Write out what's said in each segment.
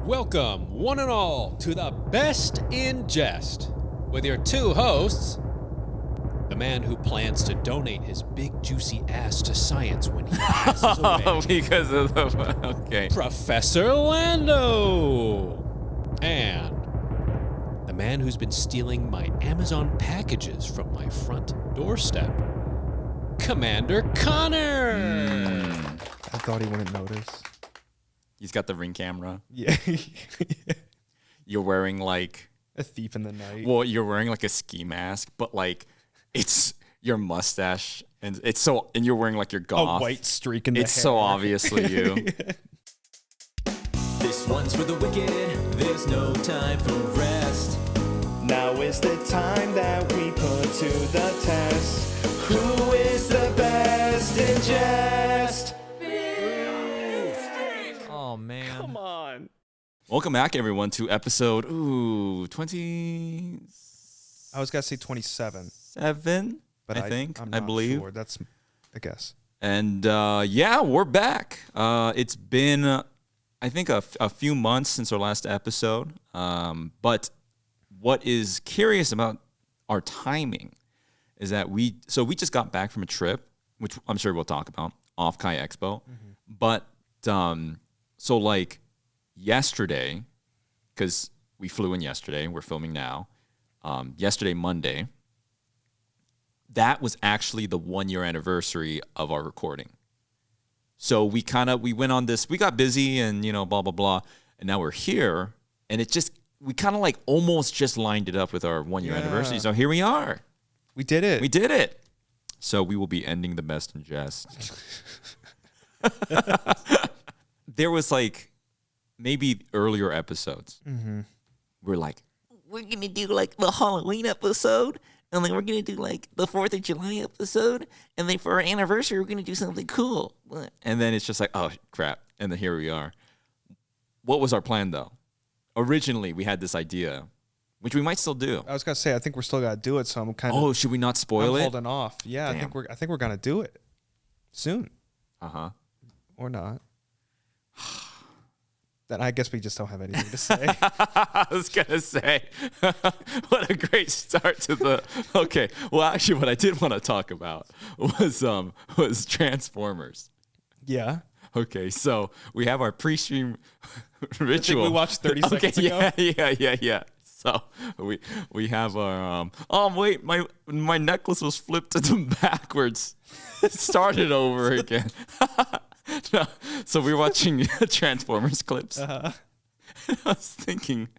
Welcome, one and all, to the Best in Jest, with your two hosts, the man who plans to donate his big juicy ass to science when he passes away. Because of the... Okay. Professor Lando! And the man who's been stealing my Amazon packages from my front doorstep, Commander Connor! I thought he wouldn't notice. He's got the Ring camera. Yeah. You're wearing like... A thief in the night. Well, you're wearing like a ski mask, but like it's your mustache and it's so... And you're wearing like your goth. A white streak in the hair. It's so obviously you. This one's for the wicked, there's no time for rest. Now is the time that we put to the test. Who is the best in jest? Oh, man. Come on. Welcome back, everyone, to episode 20... I was going to say 27. 7, But I think, I'm I not believe. Sure. That's a guess. And yeah, we're back. It's been, I think, a few months since our last episode. But what is curious about our timing is that we just got back from a trip, which I'm sure we'll talk about, off Kai Expo. Mm-hmm. But so like yesterday, because we flew in yesterday, we're filming now. Yesterday, Monday, that was actually the 1-year anniversary of our recording. So we went on this, we got busy and, blah, blah, blah. And now we're here and we kind of like almost just lined it up with our 1-year anniversary. So here we are. We did it. We did it. So we will be ending the Best in Jest. There was like maybe earlier episodes. Mm-hmm. We're like, we're going to do like the Halloween episode, and then we're going to do like the 4th of July episode, and then for our anniversary, we're going to do something cool. And then it's just like, oh, crap. And then here we are. What was our plan, though? Originally, we had this idea, which we might still do. I was going to say, I think we're still going to do it, so I'm kind of... Oh, should we not spoil it? Holding off. Yeah, Damn. I think we're going to do it soon. Uh-huh. Or not. Then I guess we just don't have anything to say. I was going to say, what a great start to the... Okay, well, actually, what I did want to talk about was Transformers. Yeah. Okay, so we have our pre-stream ritual. I think we watched 30 seconds ago. Yeah. So we have our... oh, wait, my necklace was flipped backwards. It started over again. No, so we were watching Transformers clips. Uh-huh. I was thinking,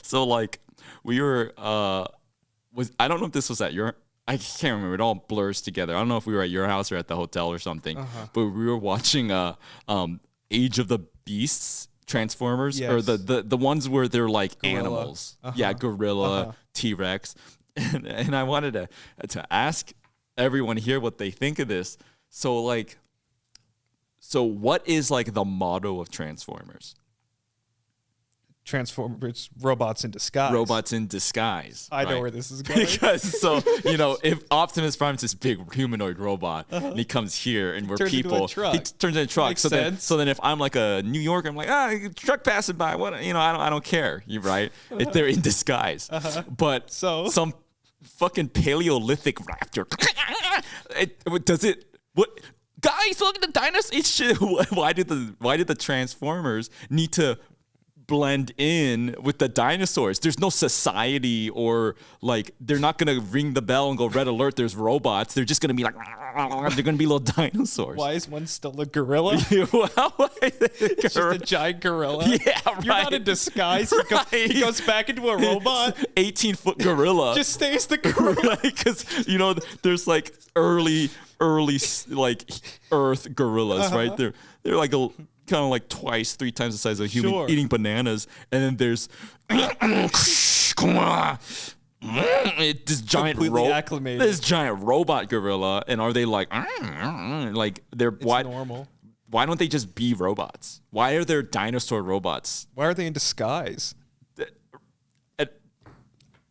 so like we were, I don't know if this was at your, I can't remember. It all blurs together. I don't know if we were at your house or at the hotel or something, but we were watching Age of the Beasts Transformers, yes. or the ones where they're like Gorilla. Animals. Yeah, gorilla, T-Rex. And I wanted to ask everyone here what they think of this. So what is like the motto of Transformers? Transformers, robots in disguise. Robots in disguise. I know where this is going. Because if Optimus Prime's this big humanoid robot and he comes here and we're Turns into people, a truck. he turns into a truck. Makes So sense. then if I'm like a New Yorker, I'm like, truck passing by. What? I don't care. You're right. If they're in disguise. But So? some fucking Paleolithic raptor. What? Guys, look at the dinosaurs. Why did the Transformers need to blend in with the dinosaurs? There's no society, or like they're not gonna ring the bell and go red alert. There's robots. They're just gonna be like they're gonna be little dinosaurs. Why is one still a gorilla? It's Just a giant gorilla. Yeah, right. You're not in disguise. He goes back into a robot. 18-foot gorilla. Just stays the gorilla. Because there's like early like Earth gorillas, right? They're like kind of like 3 times the size of a human, Sure. eating bananas, and then there's this giant acclimated. this giant robot gorilla, and are they like they're It's normal. Why don't they just be robots? Why are there dinosaur robots? Why are they in disguise?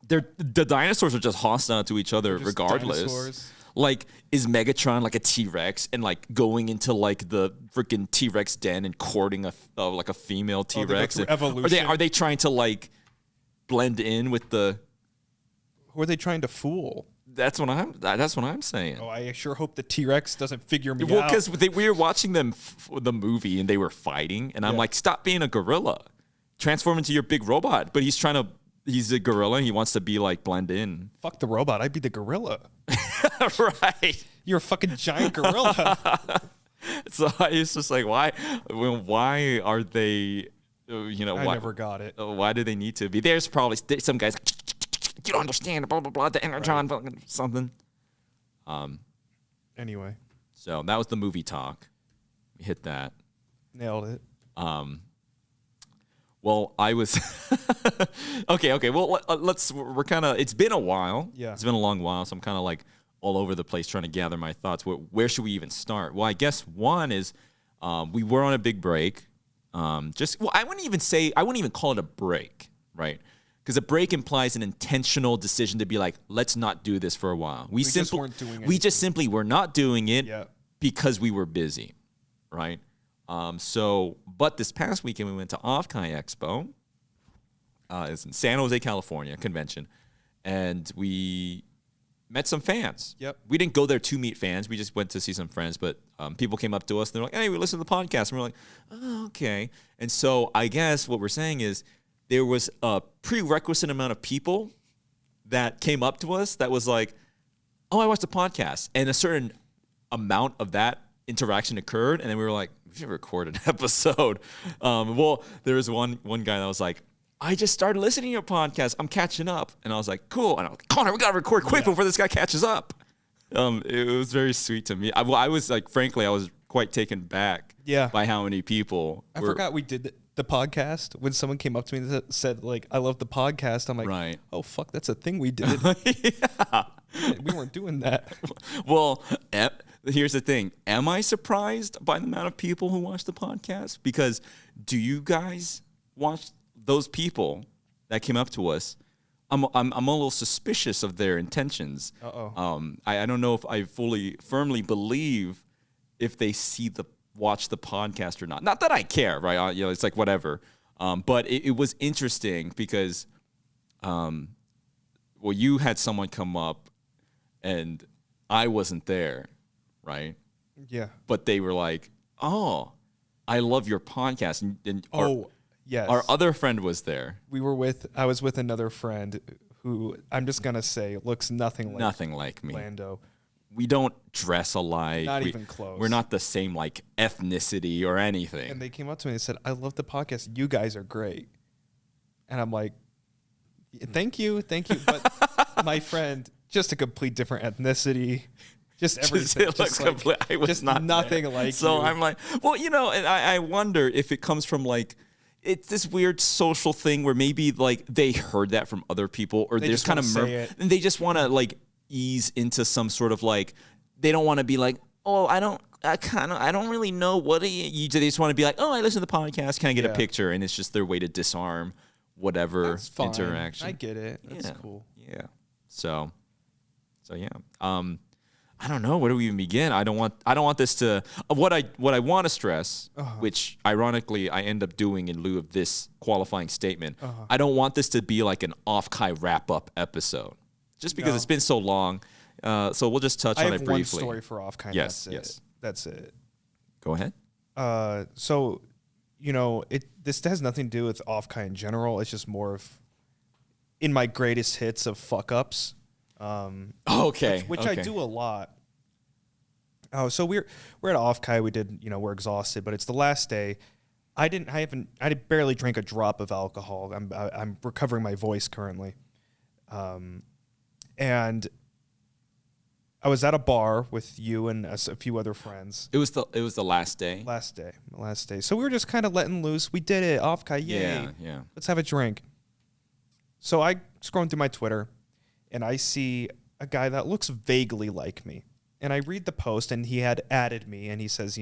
The dinosaurs are just hostile to each other Just regardless. dinosaurs. Like, is Megatron like a T-Rex and like going into like the freaking T-Rex den and courting like a female T-Rex? through evolution. Are they trying to like blend in with the? Who are they trying to fool? That's what I'm saying. Oh, I sure hope the T-Rex doesn't figure me Well, out. because we were watching them the movie and they were fighting, and I'm like, stop being a gorilla, transform into your big robot. But he's a gorilla and he wants to be like blend in. Fuck the robot. I'd be the gorilla. Right. You're a fucking giant gorilla. So it's just like, why are they? I never got it. Why do they need to be? There's probably some guys. You don't understand. Blah blah blah. The energon, something. Anyway, So that was the movie talk. We hit that. nailed it. Well, I was okay. Well, we're kind of. It's been a while. Yeah. It's been a long while, so I'm kind of like all over the place trying to gather my thoughts. Where should we even start? Well, I guess one is we were on a big break. I wouldn't even call it a break, right? Because a break implies an intentional decision to be like, let's not do this for a while. We just weren't doing we anything. just simply were not doing it Yeah. because we were busy, right? But this past weekend we went to Offkai Expo. It's in San Jose, California, convention, and we met some fans. Yep. We didn't go there to meet fans. We just went to see some friends, but people came up to us and they're like, hey, we listened to the podcast. And we're like, oh, okay. And so I guess what we're saying is there was a prerequisite amount of people that came up to us that was like, oh, I watched the podcast. And a certain amount of that interaction occurred. And then we were like, we should record an episode. Well, there was one guy that was like, I just started listening to your podcast. I'm catching up. And I was like, cool. And I was like, Connor, we got to record quick before this guy catches up. It was very sweet to me. I was like, frankly, I was quite taken back by how many people I forgot we did the podcast when someone came up to me and said, like, I love the podcast. I'm like, Right. oh, fuck, that's a thing we did. Yeah. We weren't doing that. Well, here's the thing. Am I surprised by the amount of people who watch the podcast? Because do you guys watch those people that came up to us? I'm a little suspicious of their intentions. I don't know if I firmly believe if they watch the podcast or not. Not that I care, right? It's like whatever. But it was interesting because, you had someone come up and I wasn't there, right? Yeah. But they were like, "Oh, I love your podcast." And yes. our other friend was there. I was with another friend who I'm just going to say looks nothing like me. Lando. We don't dress alike. Not even close. We're not the same like ethnicity or anything. And they came up to me and said, I love the podcast. You guys are great. And I'm like, thank you. But my friend, just a complete different ethnicity. Just everything. I was not nothing there. like so you. I'm like, well, and I wonder if it comes from like, it's this weird social thing where maybe like they heard that from other people or They just just kind of wanna say it. and they just want to like ease into some sort of like, they don't want to be like, oh, I don't really know what they just want to be like, oh, I listen to the podcast. Can I get a picture? And it's just their way to disarm whatever That's fine. interaction. I get it. That's cool. Yeah. So yeah. I don't know. Where do we even begin? I don't want this to. What I want to stress, which ironically I end up doing in lieu of this qualifying statement. I don't want this to be like an off-Kai wrap-up episode, just because it's been so long. So we'll just touch on it briefly. I have one story for off kind. Yes. That's it. Go ahead. So, this has nothing to do with off kind in general. It's just more of in my greatest hits of fuck ups. Okay. Which I do a lot. Oh, so we're at off kai. We did, we're exhausted, but it's the last day. I barely drank a drop of alcohol. I'm recovering my voice currently. And I was at a bar with you and a few other friends. It was the last day. Last day. So we were just kind of letting loose. We did it. Off kai, yay. Yeah. Let's have a drink. So I scrolling through my Twitter, and I see a guy that looks vaguely like me. And I read the post, and he had added me, and he says,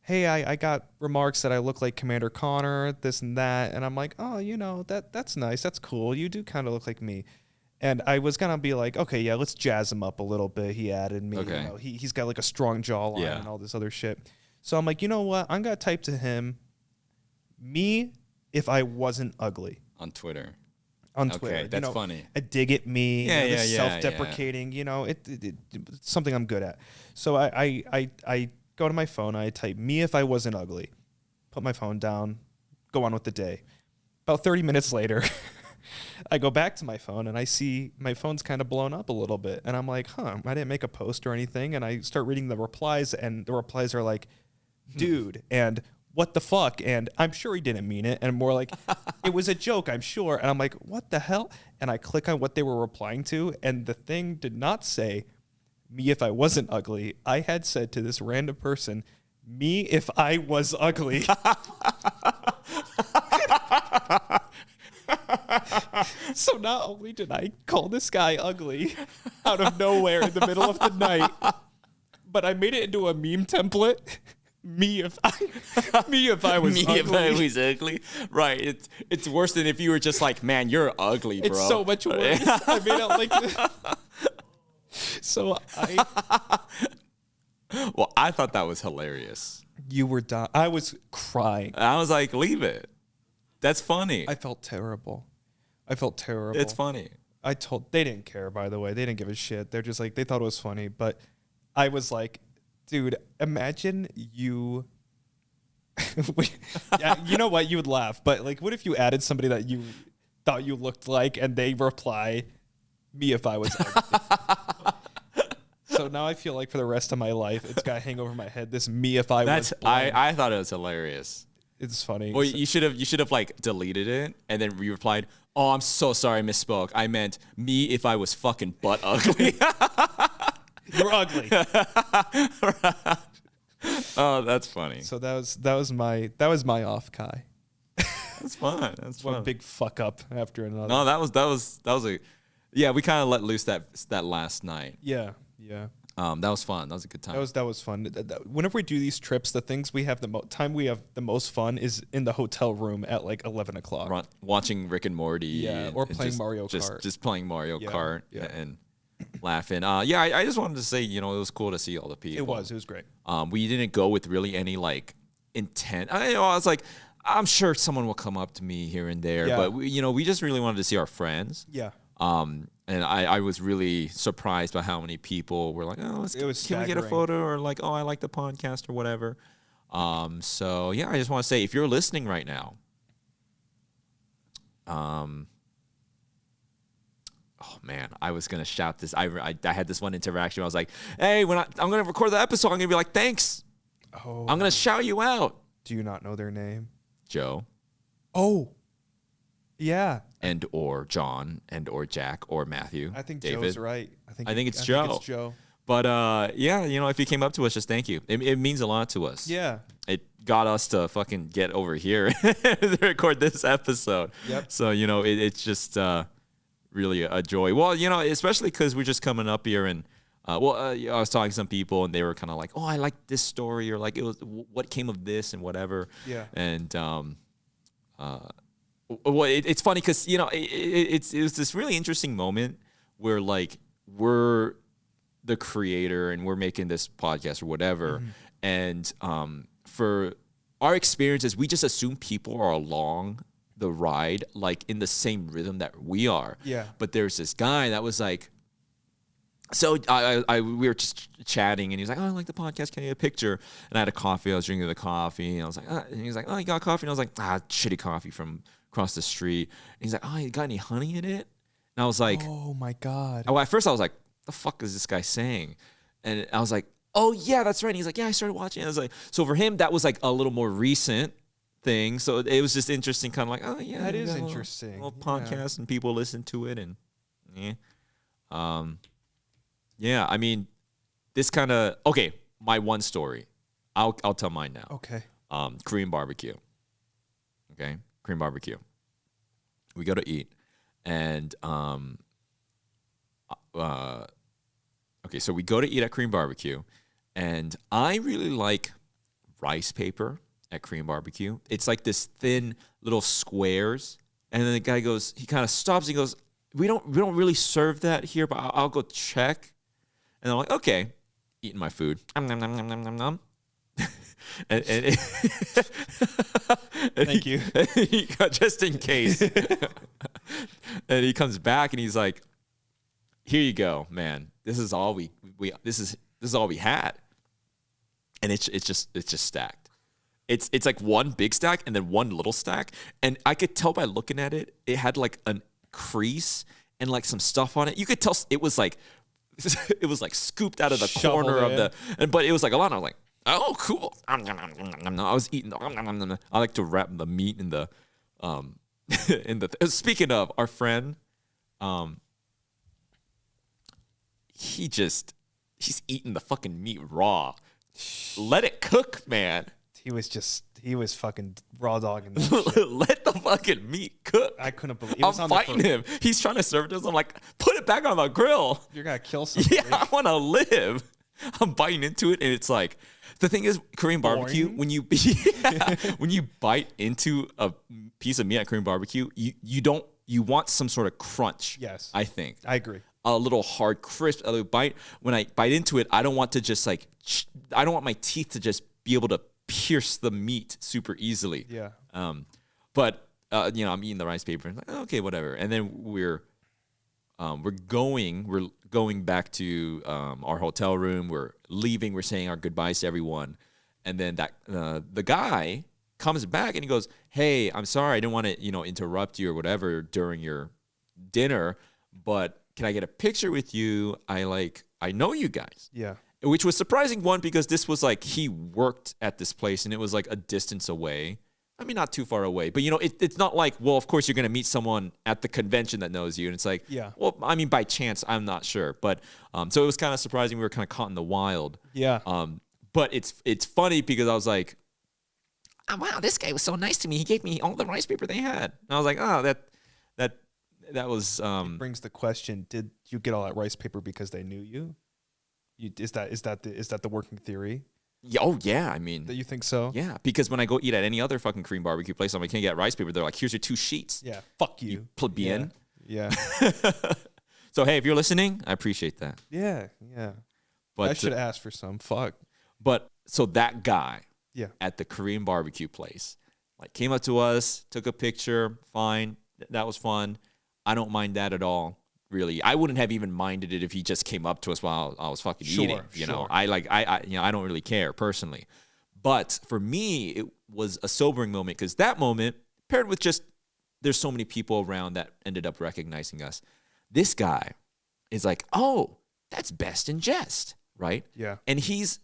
hey, I got remarks that I look like Commander Connor, this and that. And I'm like, oh, that's nice. That's cool. You do kind of look like me. And I was gonna be like, okay, yeah, let's jazz him up a little bit. He added me. Okay. You know, he's got like a strong jawline Yeah. and all this other shit. So I'm like, you know what? I'm gonna type to him, me if I wasn't ugly On Twitter. on Okay, Twitter. that's funny. A dig at me. Yeah, this yeah, yeah, self-deprecating. You know, it's something I'm good at. So I go to my phone. I type me if I wasn't ugly. Put my phone down. Go on with the day. About 30 minutes later. I go back to my phone and I see my phone's kind of blown up a little bit. And I'm like, I didn't make a post or anything. And I start reading the replies, and the replies are like, dude, and what the fuck? And I'm sure he didn't mean it. And more like, it was a joke, I'm sure. And I'm like, what the hell? And I click on what they were replying to, and the thing did not say, me if I wasn't ugly. I had said to this random person, me if I was ugly. So not only did I call this guy ugly out of nowhere in the middle of the night, but I made it into a meme template. Me if I was Me ugly. if I was ugly. Right. It's worse than if you were just like, man, you're ugly, bro. It's so much worse. I made it like this. So Well, I thought that was hilarious. you were done. I was crying. I was like, leave it. That's funny. I felt terrible. It's funny. They didn't care, by the way. They didn't give a shit. They're just like, they thought it was funny. But I was like, dude, imagine you. Yeah, you know what? You would laugh. But like, what if you added somebody that you thought you looked like and they reply, me if I was ugly. So now I feel like for the rest of my life, it's got to hang over my head. This me if I was blind. I thought it was hilarious. It's funny. Well, you should have like deleted it and then replied, "Oh, I'm so sorry, I misspoke. I meant me if I was fucking butt ugly." You're ugly. Oh, that's funny. So that was my off, Kai. That's fun. That's fun. One big fuck up after another. No, that was a yeah. We kind of let loose that last night. Yeah. That was fun. That was a good time. That was fun. Whenever we do these trips, the things we have time we have the most fun is in the hotel room at like 11 o'clock. Watching Rick and Morty. Yeah, or playing Mario Kart. Just playing Mario Kart yeah. and laughing. Yeah, I just wanted to say, it was cool to see all the people. It was great. We didn't go with really any like intent. I was like, I'm sure someone will come up to me here and there, Yeah. but we just really wanted to see our friends. Yeah. And I was really surprised by how many people were like, oh, can we get a staggering. photo, or like, oh, I like the podcast or whatever. So yeah, I just want to say, if you're listening right now, oh man, I was gonna shout this. I had this one interaction where I was like, hey, I'm gonna record the episode, I'm gonna be like, thanks. Oh. I'm gonna shout you out, Do you not know their name? Joe. Oh. Yeah. And or John, and or Jack, or Matthew. I think David. Joe's right. I think it's Joe. It's Joe. But yeah, if you came up to us, just thank you. It means a lot to us. Yeah. It got us to fucking get over here to record this episode. Yep. So it's just really a joy. Well, especially because we're just coming up here, and I was talking to some people, and they were kind of like, oh, I like this story, or like, it was what came of this and whatever. Yeah. And well, it's funny because it was this really interesting moment where like we're the creator and we're making this podcast or whatever, and for our experiences, we just assume people are along the ride like in the same rhythm that we are. Yeah. But there's this guy that was like, so we were just chatting, and he was like, oh, I like the podcast. Can I get a picture? And I had a coffee. I was drinking the coffee, and I was like, and he was like, oh, you got coffee? And I was like, shitty coffee from across the street. And he's like, oh, you got any honey in it? And I was like, Oh my God. at first I was like, the fuck is this guy saying? And I was like, oh yeah, that's right. And he's like, yeah, I started watching. I was like, so for him, that was like a little more recent thing. So it was just interesting, kind of like, oh yeah, That we is got a interesting. little Yeah. podcast, and people listen to it, and yeah, I mean, this kind of okay. My one story, I'll tell mine now. Okay. Korean barbecue. Okay, Korean barbecue. We go to eat, and okay, so we go to eat at Korean barbecue, and I really like rice paper at Korean barbecue. It's like this thin little squares, and then the guy goes, he kind of stops, he goes, we don't really serve that here, but I'll go check. And I'm like, okay, eating my food. Nom, nom, nom, nom, nom, nom, nom. and Thank you. Just in case. And he comes back and he's like, here you go, man. This is all this is all we had. And it's just stacked. It's like one big stack and then one little stack. And I could tell by looking at it, it had like a crease and like some stuff on it. You could tell it was like scooped out of the Shoveled corner of in. but it was like a lot. And I was like, oh, cool. I was eating. I like to wrap the meat in the Speaking of our friend, he's eating the fucking meat raw. Let it cook, man. He was fucking raw dogging that shit. Let the fucking meat cook. I couldn't believe it. I'm fighting him. He's trying to serve it to us. I'm like, put it back on the grill. You're gonna kill somebody. Yeah, I want to live. I'm biting into it, and it's like, the thing is, Korean barbecue, Boring. when you bite into a piece of meat at Korean barbecue, you want some sort of crunch. Yes. I think. I agree. A little hard, crisp, a little bite. When I bite into it, I don't want to just like, I don't want my teeth to just be able to pierce the meat super easily. Yeah. But I'm eating the rice paper and like, okay, whatever. And then we're going back to our hotel room. We're leaving. We're saying our goodbyes to everyone. And then the guy comes back and he goes, hey, I'm sorry. I didn't want to, interrupt you or whatever during your dinner, but can I get a picture with you? I know you guys. Yeah. Which was surprising, one, because this was like he worked at this place and it was like a distance away. I mean, not too far away, but it's not like, well, of course you're going to meet someone at the convention that knows you. And it's like, Yeah. well, I mean, by chance, I'm not sure. But so it was kind of surprising. We were kind of caught in the wild. Yeah. But it's funny because I was like, Oh, wow, this guy was so nice to me. He gave me all the rice paper they had. and I was like, oh, that was, Brings the question: did you get all that rice paper because they knew you? Is that the working theory yeah, oh yeah. I mean, that you think so? yeah, because when I go eat at any other fucking Korean barbecue place, I'm like, can I get rice paper? They're like, here's your 2 sheets. Yeah. Fuck you. Plebeian. Yeah. So, hey, if you're listening, I appreciate that. Yeah. Yeah. But I should ask for some. Fuck. But so that guy Yeah. at the Korean barbecue place, like, came up to us, took a picture. Fine, that was fun. I don't mind that at all. Really, I wouldn't have even minded it if he just came up to us while I was fucking eating. You know, sure. I don't really care personally. But for me, it was a sobering moment because that moment, paired with just there's so many people around that ended up recognizing us. This guy is like, oh, that's Best in Jest, right? Yeah. And he's,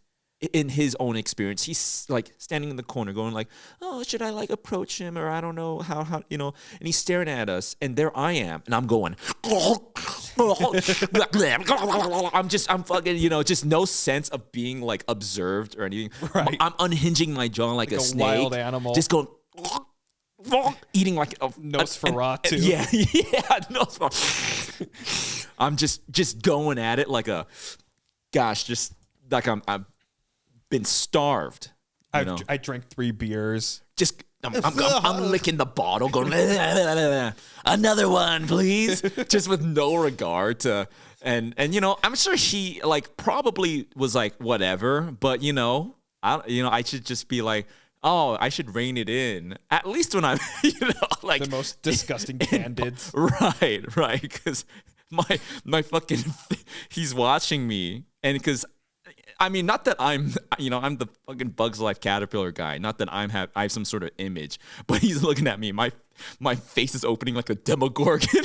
in his own experience, he's like standing in the corner going like, oh, should I like approach him, or I don't know how, and he's staring at us, and there I am, and I'm going, I'm fucking, just no sense of being like observed or anything. Right. I'm unhinging my jaw like a snake. wild animal. Just going, eating like a Nosferatu. Yeah, Nosferatu. I'm just going at it like a, gosh, just like I've been starved. I drank 3 beers. Just I'm licking the bottle, going another one, please, just with no regard to, and I'm sure he like probably was like whatever, but I should just be like, oh, I should rein it in at least when I'm like The most disgusting candids. right, because my fucking he's watching me, and because. I mean, not that I'm the fucking Bugs Life caterpillar guy. Not that I have some sort of image, but he's looking at me. My face is opening like a Demogorgon,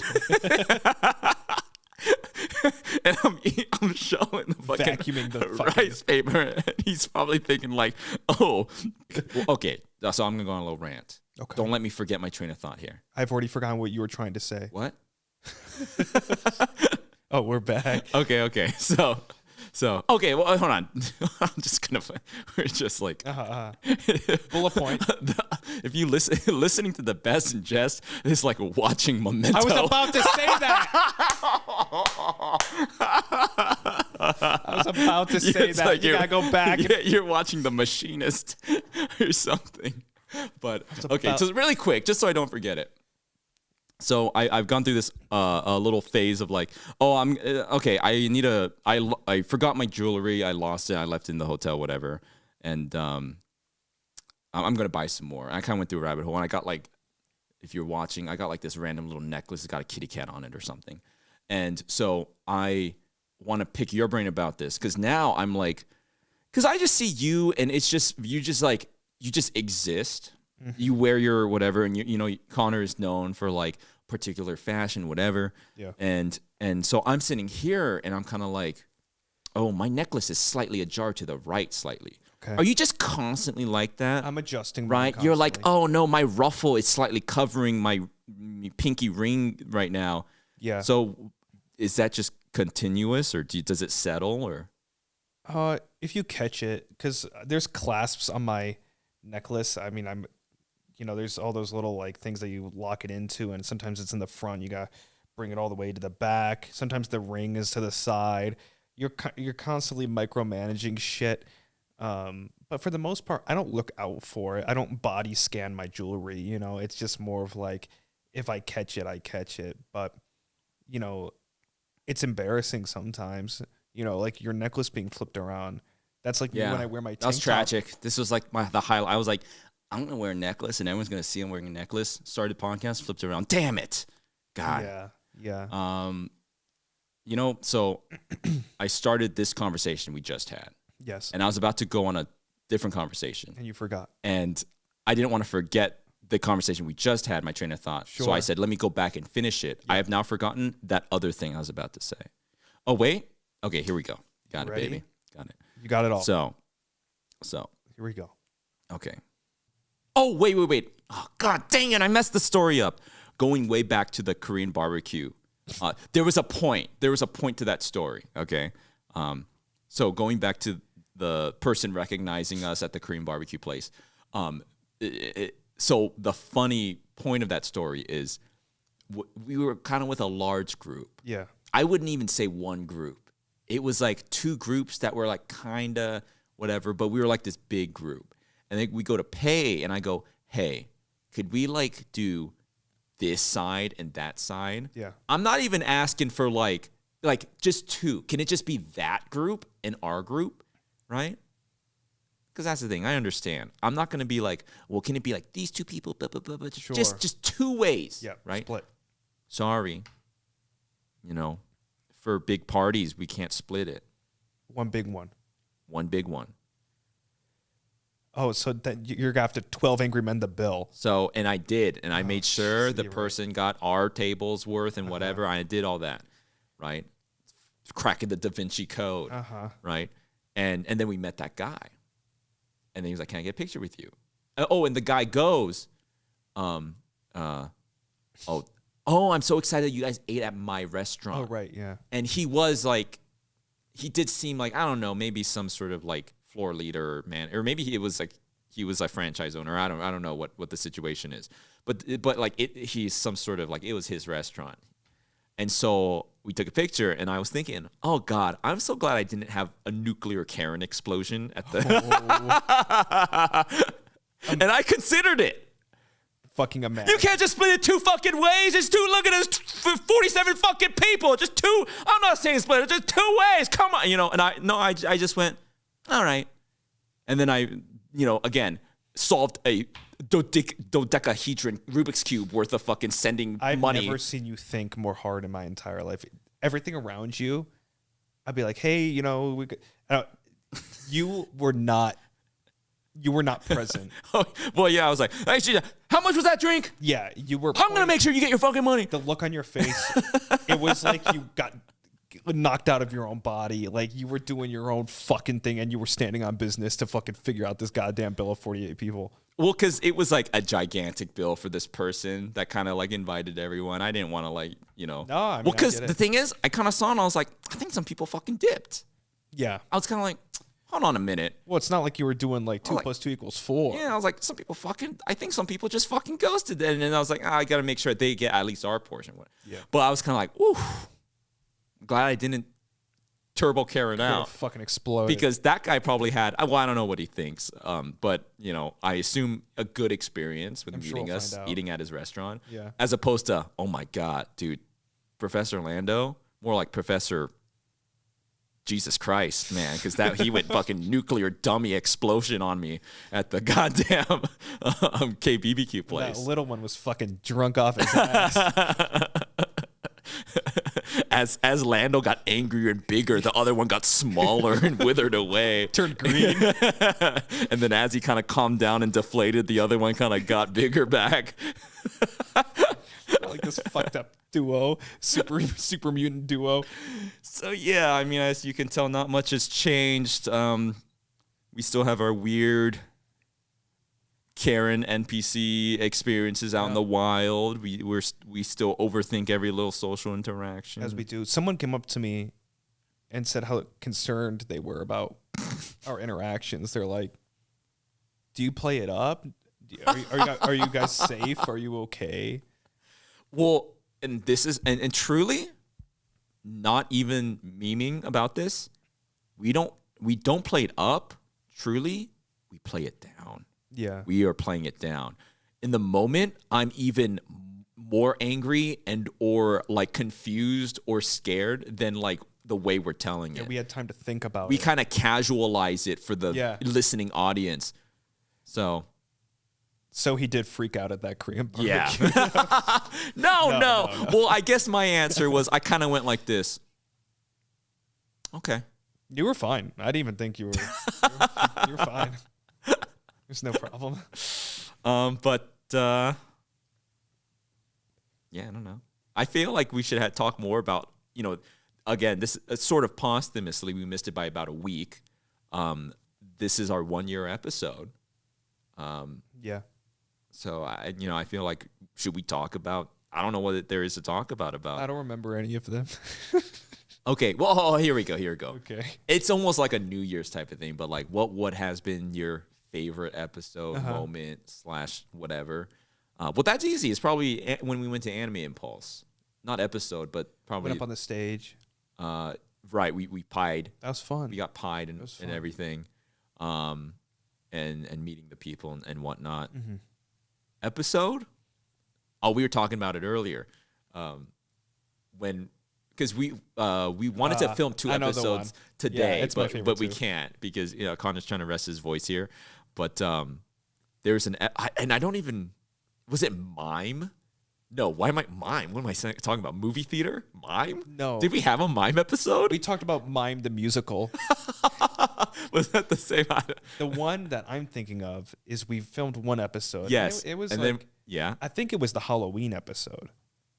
and I'm showing the fucking Vacuuming the fucking rice paper. And he's probably thinking like, oh, okay. So I'm gonna go on a little rant. Okay. Don't let me forget my train of thought here. I've already forgotten what you were trying to say. What? Oh, we're back. Okay. So okay, well, hold on. We're just like Bullet point. If you listening to the Best in Jest, it's like watching Memento. I was about to say that. I was about to say It's that. like You gotta go back. Yeah, you're watching The Machinist or something. But okay, so really quick, just so I don't forget it. So I've gone through this a little phase of like, oh, I'm okay. I forgot my jewelry. I lost it. I left it in the hotel, whatever. And I'm gonna buy some more. I kind of went through a rabbit hole, and I got like, if you're watching, I got like this random little necklace that's got a kitty cat on it or something. And so I want to pick your brain about this because now I'm like, because I just see you, and it's just you just exist. You wear your whatever, and you know Connor is known for like particular fashion, whatever. Yeah. And so I'm sitting here, and I'm kind of like, oh, my necklace is slightly ajar to the right, slightly. Okay. Are you just constantly like that? I'm adjusting. Right? You're like, oh no, my ruffle is slightly covering my pinky ring right now. Yeah. So is that just continuous, or does it settle, or? If you catch it, because there's clasps on my necklace. I mean, there's all those little like things that you lock it into, and sometimes it's in the front. You got to bring it all the way to the back. Sometimes the ring is to the side. You're constantly micromanaging shit. But for the most part, I don't look out for it. I don't body scan my jewelry. It's just more of like, if I catch it, I catch it. But, it's embarrassing sometimes, like your necklace being flipped around. That's like me when I wear my tank That was top. tragic. This was like the highlight. I was like, I'm going to wear a necklace and everyone's going to see I'm wearing a necklace. Started podcast, flipped it around. Damn it. God. Yeah. So I started this conversation we just had. Yes. And I was about to go on a different conversation. And you forgot. And I didn't want to forget the conversation we just had, my train of thought. Sure. So I said, let me go back and finish it. I have now forgotten that other thing I was about to say. Oh, wait. Okay, here we go. Got it, Ready? baby. Got it. You got it all. So, Here we go. okay. Oh, wait. Oh, God dang it. I messed the story up. Going way back to the Korean barbecue. There was a point to that story, okay? So going back to the person recognizing us at the Korean barbecue place. So the funny point of that story is we were kind of with a large group. Yeah. I wouldn't even say one group. It was like two groups that were like kind of whatever, but we were like this big group. And then we go to pay, and I go, hey, could we like do this side and that side? Yeah. I'm not even asking for like just two. Can it just be that group and our group, right? Because that's the thing. I understand. I'm not going to be like, well, can it be like these two people? Blah, blah, blah, blah. Sure. Just two ways. Yeah. Right? Split. Sorry. For big parties, we can't split it. One big one. One big one. Oh, so that you're going to have to 12 Angry Men the bill. So, and I did. And I made sure the you're right. person got our table's worth and whatever. I did all that. Right? Cracking the Da Vinci Code. Right? And then we met that guy. And then he was like, can I get a picture with you? And the guy goes, I'm so excited you guys ate at my restaurant. Oh, right. Yeah. And he was like, he did seem like, I don't know, maybe some sort of like floor leader man, or maybe he was a franchise owner. I don't know what the situation is, but like he's some sort of like, it was his restaurant. And so we took a picture, and I was thinking, oh God, I'm so glad I didn't have a nuclear Karen explosion at the, and I considered it. Fucking amazing. You can't just split it two fucking ways. It's two. Look at this, 47 fucking people. Just two. I'm not saying split it. Just two ways. Come on, And I just went, all right. And then I, again, solved a dodecahedron Rubik's Cube worth of fucking sending I've money. never seen you think more hard in my entire life. Everything around you, I'd be like, hey, you were not present. Well, yeah, I was like, actually, how much was that drink? Yeah, you were. I'm going to make sure you get your fucking money. The look on your face, it was like you got knocked out of your own body. Like you were doing your own fucking thing, and you were standing on business to fucking figure out this goddamn bill of 48 people. Well, because it was like a gigantic bill for this person that kind of like invited everyone. I didn't want to like, No, I mean, well, because I get the it. thing is, I kind of saw it and I was like, I think some people fucking dipped. Yeah. I was kind of like, hold on a minute. Well, it's not like you were doing like 2 + 2 = 4. Yeah, I was like, I think some people just fucking ghosted. And then I was like, I got to make sure they get at least our portion. Yeah. But I was kind of like, ooh, glad I didn't turbo Karen It out. fucking exploded. Because that guy probably had, well, I don't know what he thinks, but, I assume a good experience with I'm sure meeting we'll us, find out. eating at his restaurant. Yeah. As opposed to, oh my God, dude, Professor Lando, more like Professor Jesus Christ, man, because he went fucking nuclear dummy explosion on me at the goddamn KBBQ place. that little one was fucking drunk off his ass. As Lando got angrier and bigger, the other one got smaller and withered away. Turned green. And then as he kind of calmed down and deflated, the other one kind of got bigger back. Like this fucked up duo, super mutant duo. So yeah, I mean, as you can tell, not much has changed. We still have our weird Karen NPC experiences out in the wild. We still overthink every little social interaction. As we do. Someone came up to me and said how concerned they were about our interactions. They're like, "Do you play it up? Are you guys safe? Are you okay?" Well, and this is and truly, not even memeing about this. We don't play it up. Truly, we play it down. Yeah. We are playing it down. In the moment, I'm even more angry and or like confused or scared than like the way we're telling it. We had time to think about We it. kind of casualize it for the listening audience. So he did freak out at that Korean barbecue. yeah. No. Well, I guess my answer was I kind of went like this. Okay. You were fine. I didn't even think you were. You were fine. There's no problem. But yeah, I don't know. I feel like we should talk more about, again, this sort of posthumously, we missed it by about a week. This is our 1 year episode. Yeah. So I feel like, should we talk about, I don't know what there is to talk about. I don't remember any of them. Okay. Well, here we go. Okay. It's almost like a New Year's type of thing, but like what has been your favorite episode, moment / whatever? Well, that's easy. It's probably when we went to Anime Impulse. Not episode, but probably. Went up on the stage. Right. We pied. That was fun. We got pied and everything. And meeting the people and whatnot. Mm-hmm. Episode? Oh, we were talking about it earlier. Because we wanted to film 2 episodes today, it's my favorite but we too. can't because Connor's trying to rest his voice here. But there's and I don't even, was it Mime? No, why am I Mime? What am I talking about? Movie theater? Mime? No. Did we have a Mime episode? We talked about Mime the musical. Was that the same? The one that I'm thinking of is we filmed 1 episode. Yes. It was and like, then, yeah. I think it was the Halloween episode.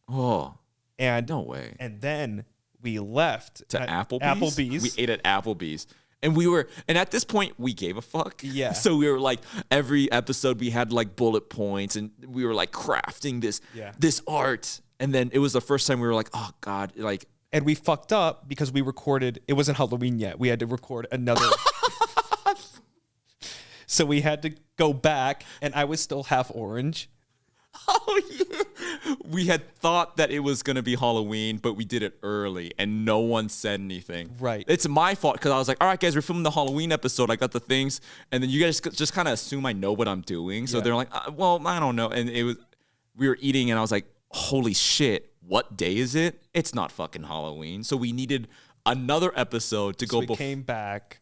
Oh, And no way. And then we left To at Applebee's? We ate at Applebee's. And at this point, we gave a fuck. Yeah. So we were like, every episode we had like bullet points and we were like crafting this art. And then it was the first time we were like, oh God, like. And we fucked up because we recorded, it wasn't Halloween yet. We had to record another. So we had to go back and I was still half orange. Oh, yeah. We had thought that it was going to be Halloween, but we did it early and no one said anything. Right. It's my fault because I was like, all right, guys, we're filming the Halloween episode. I got the things. And then you guys just kind of assume I know what I'm doing. So they're like, well, I don't know. And we were eating and I was like, holy shit, what day is it? It's not fucking Halloween. So we needed another episode to So go we came back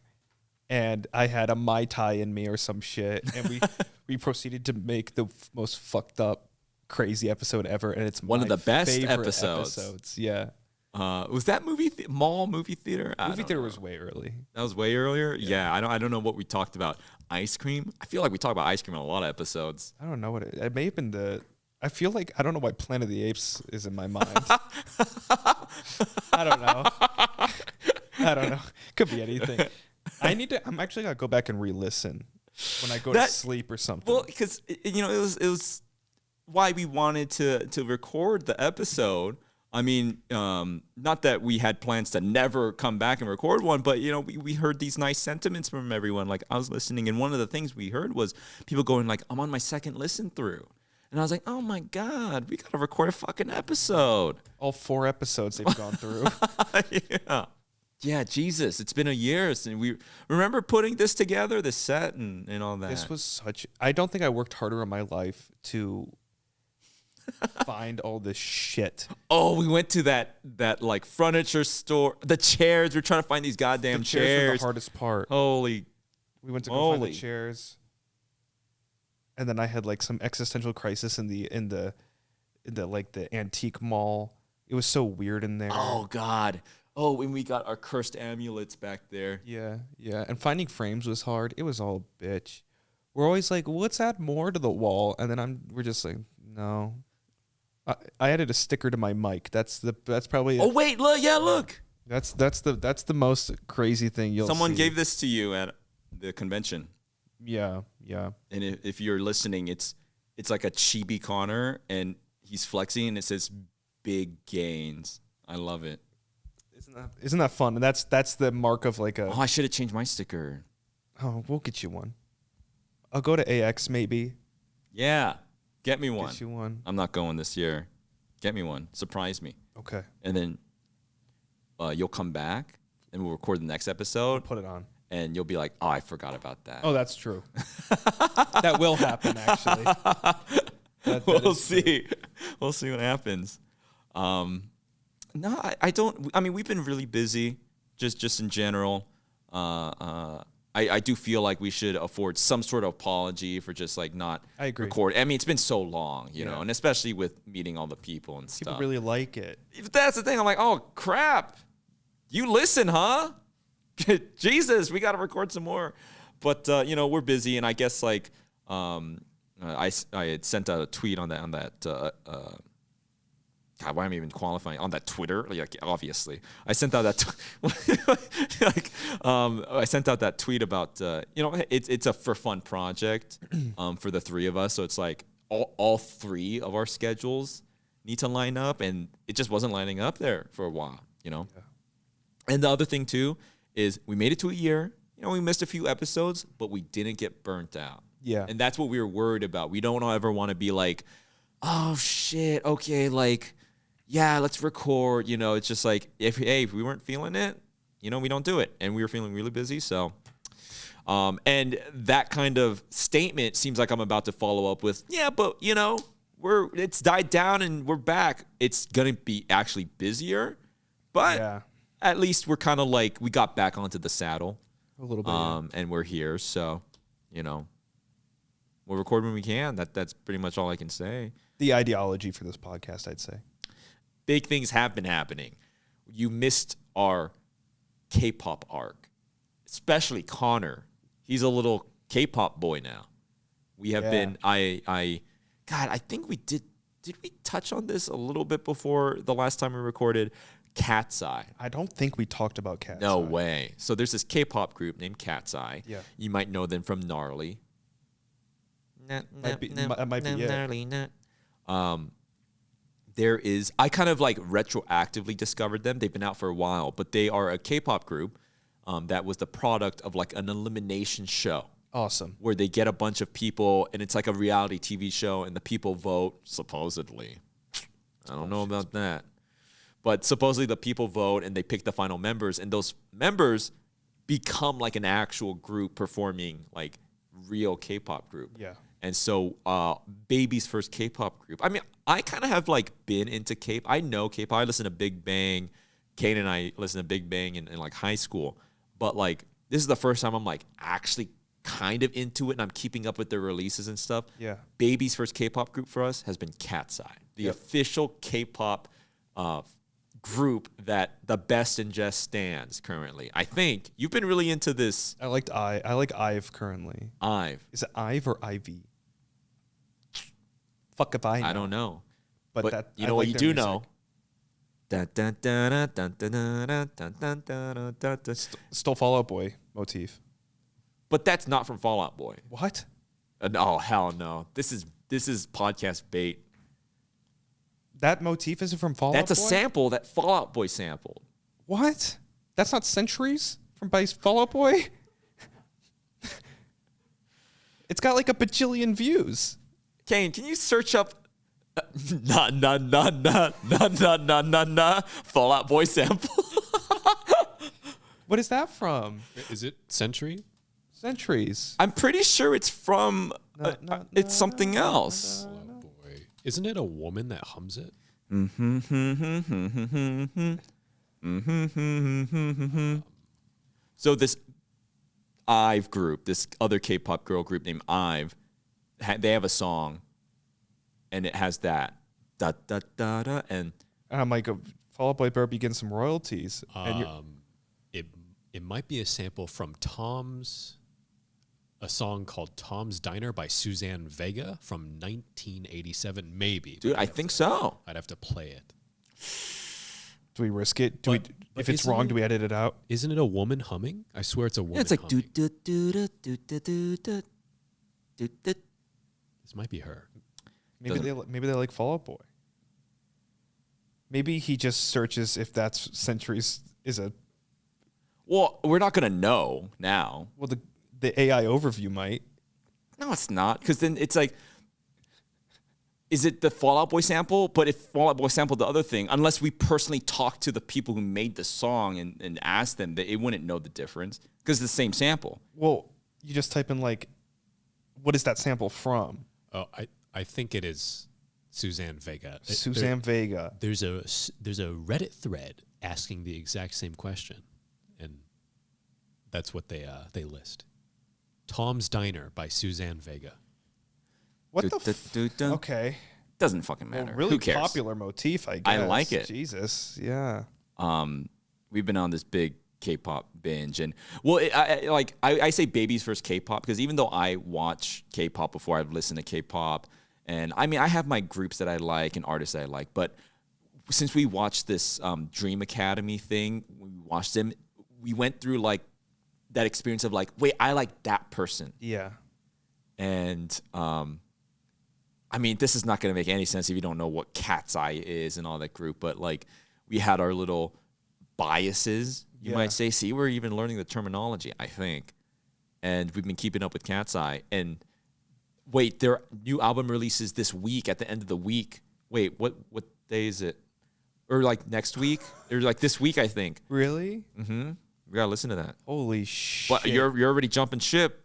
and I had a Mai Tai in me or some shit. And we proceeded to make the most fucked up, crazy episode ever. And it's one of my the best favorite episodes. Yeah. Was that mall movie theater? Movie theater was way early. That was way earlier. Yeah, I don't know what we talked about. Ice cream. I feel like we talk about ice cream in a lot of episodes. I don't know what it may have been I feel like I don't know why Planet of the Apes is in my mind. I don't know. Could be anything. I'm actually gonna go back and re-listen when I go to sleep or something. Well, because it was why we wanted to record the episode. I mean, not that we had plans to never come back and record one, but we heard these nice sentiments from everyone. Like I was listening, and one of the things we heard was people going like, "I'm on my second listen through," and I was like, "Oh my God, we gotta record a fucking episode." All 4 episodes they've gone through. Yeah. Yeah, Jesus, it's been a year since we remember putting this together, the set and all that. This was I don't think I worked harder in my life to find all this shit. Oh, we went to that like furniture store. The chairs. We're trying to find these goddamn The chairs were chairs. the hardest part. Holy. We went to go find Holy. the chairs, and then I had like some existential crisis in the like the antique mall. It was so weird in there. Oh God. Oh, when we got our cursed amulets back there. Yeah, yeah. And finding frames was hard. It was all a bitch. We're always like, well, let's add more to the wall, and then we're just like, no. I added a sticker to my mic. That's probably. Oh wait, look, yeah, look. That's the most crazy thing you'll see. Someone gave this to you at the convention. Yeah, yeah. And if you're listening, it's like a chibi Connor, and he's flexing, and it says "big gains." I love it. Isn't that fun? And that's the mark of like a. Oh, I should have changed my sticker. Oh, we'll get you one. I'll go to AX maybe. Yeah, get me one. Get you one. I'm not going this year. Get me one. Surprise me. Okay. And then you'll come back, and we'll record the next episode. Put it on. And you'll be like, "Oh, I forgot about that." Oh, that's true. That will happen actually. We'll see. We'll see what happens. No, I don't. I mean, we've been really busy, just in general. I do feel like we should afford some sort of apology for just like not I agree. record. I mean, it's been so long, you know, and especially with meeting all the people and People stuff. really like it. If that's the thing. I'm like, oh crap, you listen, huh? Jesus, we got to record some more. But you know, we're busy, and I guess like I had sent out a tweet on that. God, why am I even qualifying on that Twitter? Like, obviously, I sent out that I sent out that tweet about you know, it's a for fun project for the three of us. So it's like all three of our schedules need to line up, and it just wasn't lining up there for a while, you know. Yeah. And the other thing too is we made it to a year. You know, we missed a few episodes, but we didn't get burnt out. Yeah. And that's what we were worried about. We don't ever want to be like, oh shit, okay, like, yeah, let's record. You know, it's just like, if we weren't feeling it, you know, we don't do it. And we were feeling really busy. So, and that kind of statement seems like I'm about to follow up with, yeah, but you know, it's died down and we're back. It's going to be actually busier, but Yeah. at least we're kind of like, we got back onto the saddle. A little bit. Yeah. And we're here. So, you know, we'll record when we can. That's pretty much all I can say. The ideology for this podcast, I'd say. Big things have been happening. You missed our K-pop arc, especially Connor. He's a little K-pop boy now. We have been. God, I think we did. Did we touch on this a little bit before the last time we recorded? Cat's Eye. I don't think we talked about Cat's No Eye. way. So there's this K-pop group named Cat's Eye. Yeah. You might know them from Gnarly. Might be it. There is, I kind of like retroactively discovered them. They've been out for a while, but they are a K-pop group that was the product of like an elimination show Awesome. where they get a bunch of people and it's like a reality TV show and the people vote, supposedly. I don't know about that. But supposedly the people vote and they pick the final members, and those members become like an actual group performing like real K-pop group. Yeah. And so Baby's first K-pop group. I mean, I kind of have like been into K-pop. I know K-pop. I listen to Big Bang. Kane and I listen to Big Bang in like high school. But like, this is the first time I'm like actually kind of into it and I'm keeping up with their releases and stuff. Yeah. Baby's first K-pop group for us has been Cat's Eye, the official K-pop group that the Best in Jest stands currently. I think you've been really into this. I like Ive currently. Ive. Is it Ive or Ivy? Fuck if I know. I don't know. But But you I know like what you their do music. know? Dun, dun, dun, dun, dun, dun, dun, dun, dun, dun, dun, dun. Still Fall Out Boy motif. But that's not from Fall Out Boy. What? Oh hell no! This is podcast bait. That motif isn't from Fall Out Boy? That's a sample that Fall Out Boy sampled. What? That's not Centuries from by Fall Out Boy? It's got like a bajillion views. Kane, can you search up nah Fall Out Boy sample? What is that from? Is it Century? Centuries. I'm pretty sure it's from. It's something else. Oh boy. Isn't it a woman that hums it? So this IVE group, this other K-pop girl group named IVE, they have a song, and it has that da da da da, and I'm like, Fall Out Boy better be getting some royalties. And It might be a sample from a song called Tom's Diner by Suzanne Vega from 1987, maybe. dude, I think so. I'd have to play it. do we risk it? But If it's isn't wrong, it- do we edit it out? Isn't it a woman humming? I swear it's a woman Yeah, it's like do humming. do do do do do do do do. This might be her. Maybe they like Fall Out Boy. Maybe he just searches if that's Centuries is a Well, we're not gonna know now. well the AI overview might. No, it's not, because then it's like, is it the Fall Out Boy sample? But if Fall Out Boy sampled the other thing, unless we personally talked to the people who made the song and asked them, they wouldn't know the difference because it's the same sample. Well, you just type in like, what is that sample from? Oh, I think it is Suzanne Vega. Suzanne Vega. There's a Reddit thread asking the exact same question, and that's what they list. Tom's Diner by Suzanne Vega. What the? Okay. Doesn't fucking matter. Well, really Who cares? popular motif, I guess. I like it. Jesus, yeah. We've been on this big K-pop binge, and well, I say baby's first K-pop because even though I watch K-pop before I've listened to K-pop, and I mean I have my groups that I like and artists that I like, but since we watched this Dream Academy thing, when we watched them, we went through like that experience of like, wait, I like that person, Yeah. and I mean, this is not going to make any sense if you don't know what Cat's Eye is and all that group, but like we had our little biases, you Yeah. might say. See, we're even learning the terminology, I think. And we've been keeping up with Cat's Eye. And wait, their new album releases this week at the end of the week. Wait, what day is it? Or like next week? Or like this week, I think. Really? We got to listen to that. Holy shit. But you're already jumping ship,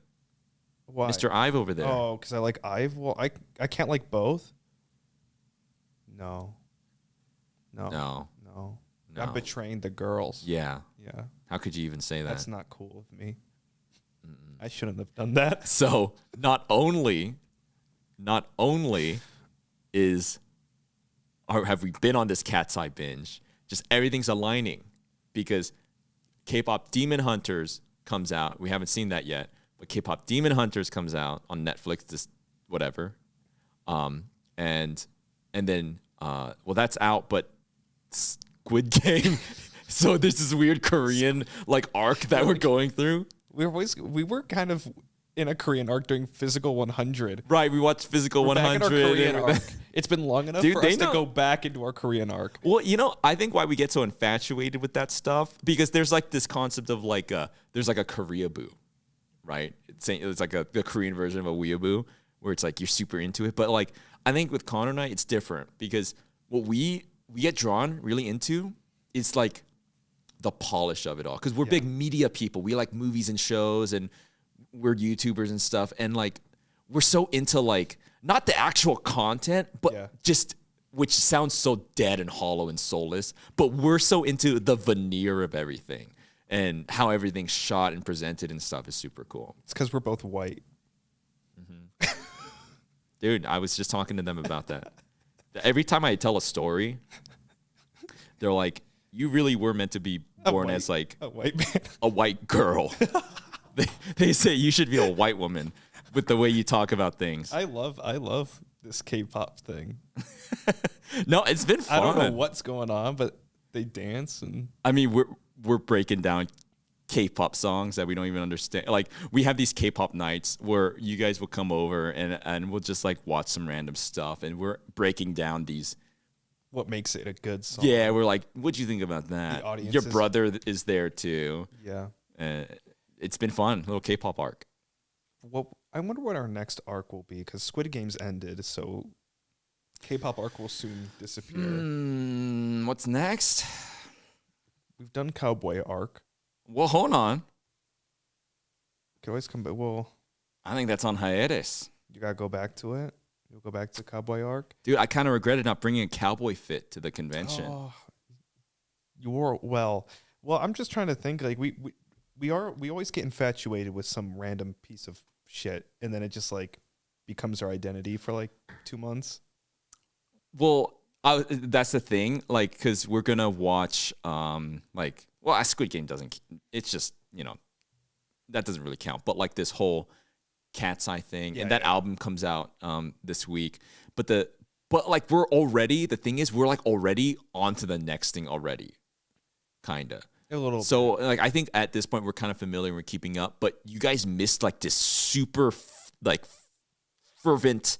Why? Mr. Ive over there. Oh, because I like Ive. Well, I can't like both. No. No. I'm betraying the girls. Yeah. Yeah. How could you even say that? That's not cool of me. I shouldn't have done that. So not only have we been on this Cat's Eye binge, just everything's aligning because K-pop Demon Hunters comes out. We haven't seen that yet, but K-pop Demon Hunters comes out on Netflix. This whatever, and then well that's out, but Squid Game. So there's this weird Korean like arc that we're going through. We were kind of in a Korean arc during Physical 100. Right, we watched Physical We're back in 100. our Korean and- arc. It's been long enough Dude, for they us to know. go back into our Korean arc. Well, you know, I think why we get so infatuated with that stuff because there's like this concept of like there's like a Koreaboo, right? It's like the Korean version of a weeaboo where it's like you're super into it. But like I think with Connor and I, it's different because what we get drawn really into is like the polish of it all because we're big media people. We like movies and shows and we're YouTubers and stuff. And like we're so into like not the actual content, but just which sounds so dead and hollow and soulless, but we're so into the veneer of everything and how everything's shot and presented and stuff is super cool. It's because we're both white. Dude, I was just talking to them about that. Every time I tell a story, they're like, you really were meant to be born as like A white man. a white girl. they say you should be a white woman with the way you talk about things. I love this K-pop thing. No, it's been fun. I don't know what's going on, but they dance and I mean, we're breaking down K-pop songs that we don't even understand. Like we have these K-pop nights where you guys will come over and we'll just like watch some random stuff and we're breaking down these. what makes it a good song. Yeah, we're like, what'd you think about that? The audience Your is- brother is there too. Yeah. It's been fun, little K-pop arc. Well, I wonder what our next arc will be because Squid Game's ended, so K-pop arc will soon disappear. What's next? We've done Cowboy arc. Well, hold on. Can always come back. Well, I think that's on hiatus. you gotta go back to it. You'll go back to Cowboy Arc. Dude, I kind of regretted not bringing a cowboy fit to the convention. Oh, you're well. I'm just trying to think. Like we always get infatuated with some random piece of shit, and then it just like becomes our identity for like 2 months. Well, that's the thing. Like, because we're gonna watch, Squid Game doesn't. It's just that doesn't really count. But like this whole Cat's Eye thing, and that album comes out this week. But we're already. The thing is, we're like already on to the next thing already, kinda. A little. So like I think at this point we're kind of familiar. We're keeping up. But you guys missed like this super fervent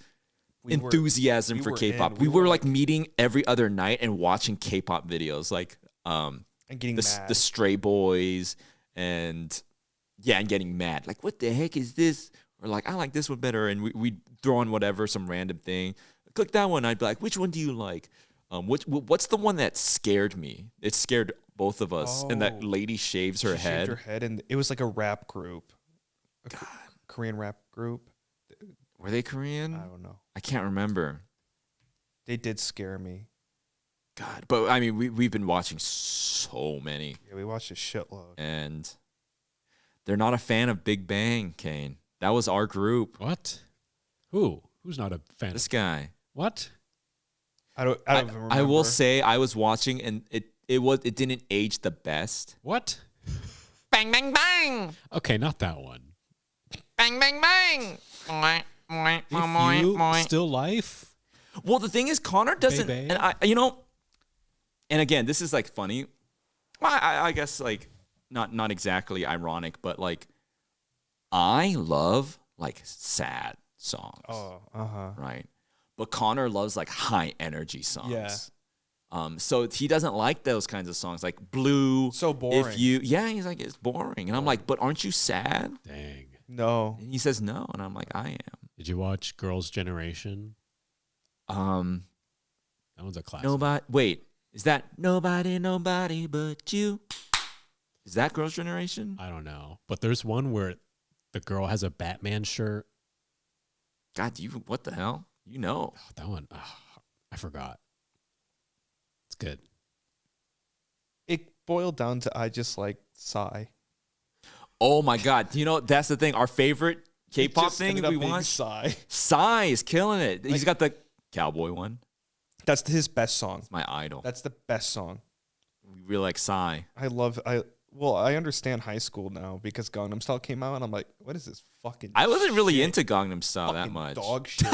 enthusiasm for K-pop. We were like meeting every other night and watching K-pop videos, like and getting mad. the Stray Boys and getting mad. Like, what the heck is this? Or like, I like this one better, and we throw on whatever, some random thing. Click that one. I'd be like, which one do you like? What's the one that scared me? It scared both of us. And that lady shaves her head. Shaved her head, and it was like a rap group, Korean rap group. Were they Korean? I don't know. I can't remember. They did scare me. God, but I mean, we've been watching so many. Yeah, we watched a shitload. And they're not a fan of Big Bang, Kane. That was our group. What? Who? Who's not a fan? This guy. What? I don't even remember. I will say I was watching and it didn't age the best. What? Bang, bang, bang. Okay, not that one. Bang, bang, bang. If you still life? Well, the thing is, Connor doesn't, Baby. and and again, this is like funny. I guess like not exactly ironic, but like I love like sad songs. Oh, Right. But Connor loves like high energy songs. Yeah. So he doesn't like those kinds of songs, like Blue. So boring. He's like, it's boring. And I'm like, but aren't you sad? Dang. No. And he says no. And I'm like, I am. Did you watch Girls' Generation? That one's a classic. Wait, is that nobody but you? Is that Girls' Generation? I don't know. But there's one where the girl has a Batman shirt. God, what the hell? Oh, that one. I forgot. It's good. It boiled down to I just like Psy. Oh my God. That's the thing. Our favorite K-pop Just thing ended up we being watched. Psy. Psy is killing it. He's got the cowboy one. That's his best song. My idol. That's the best song. We really like Psy. I understand high school now because Gangnam Style came out and I'm like, what is this fucking I wasn't really shit? into Gangnam Style that Fucking much. dog shit.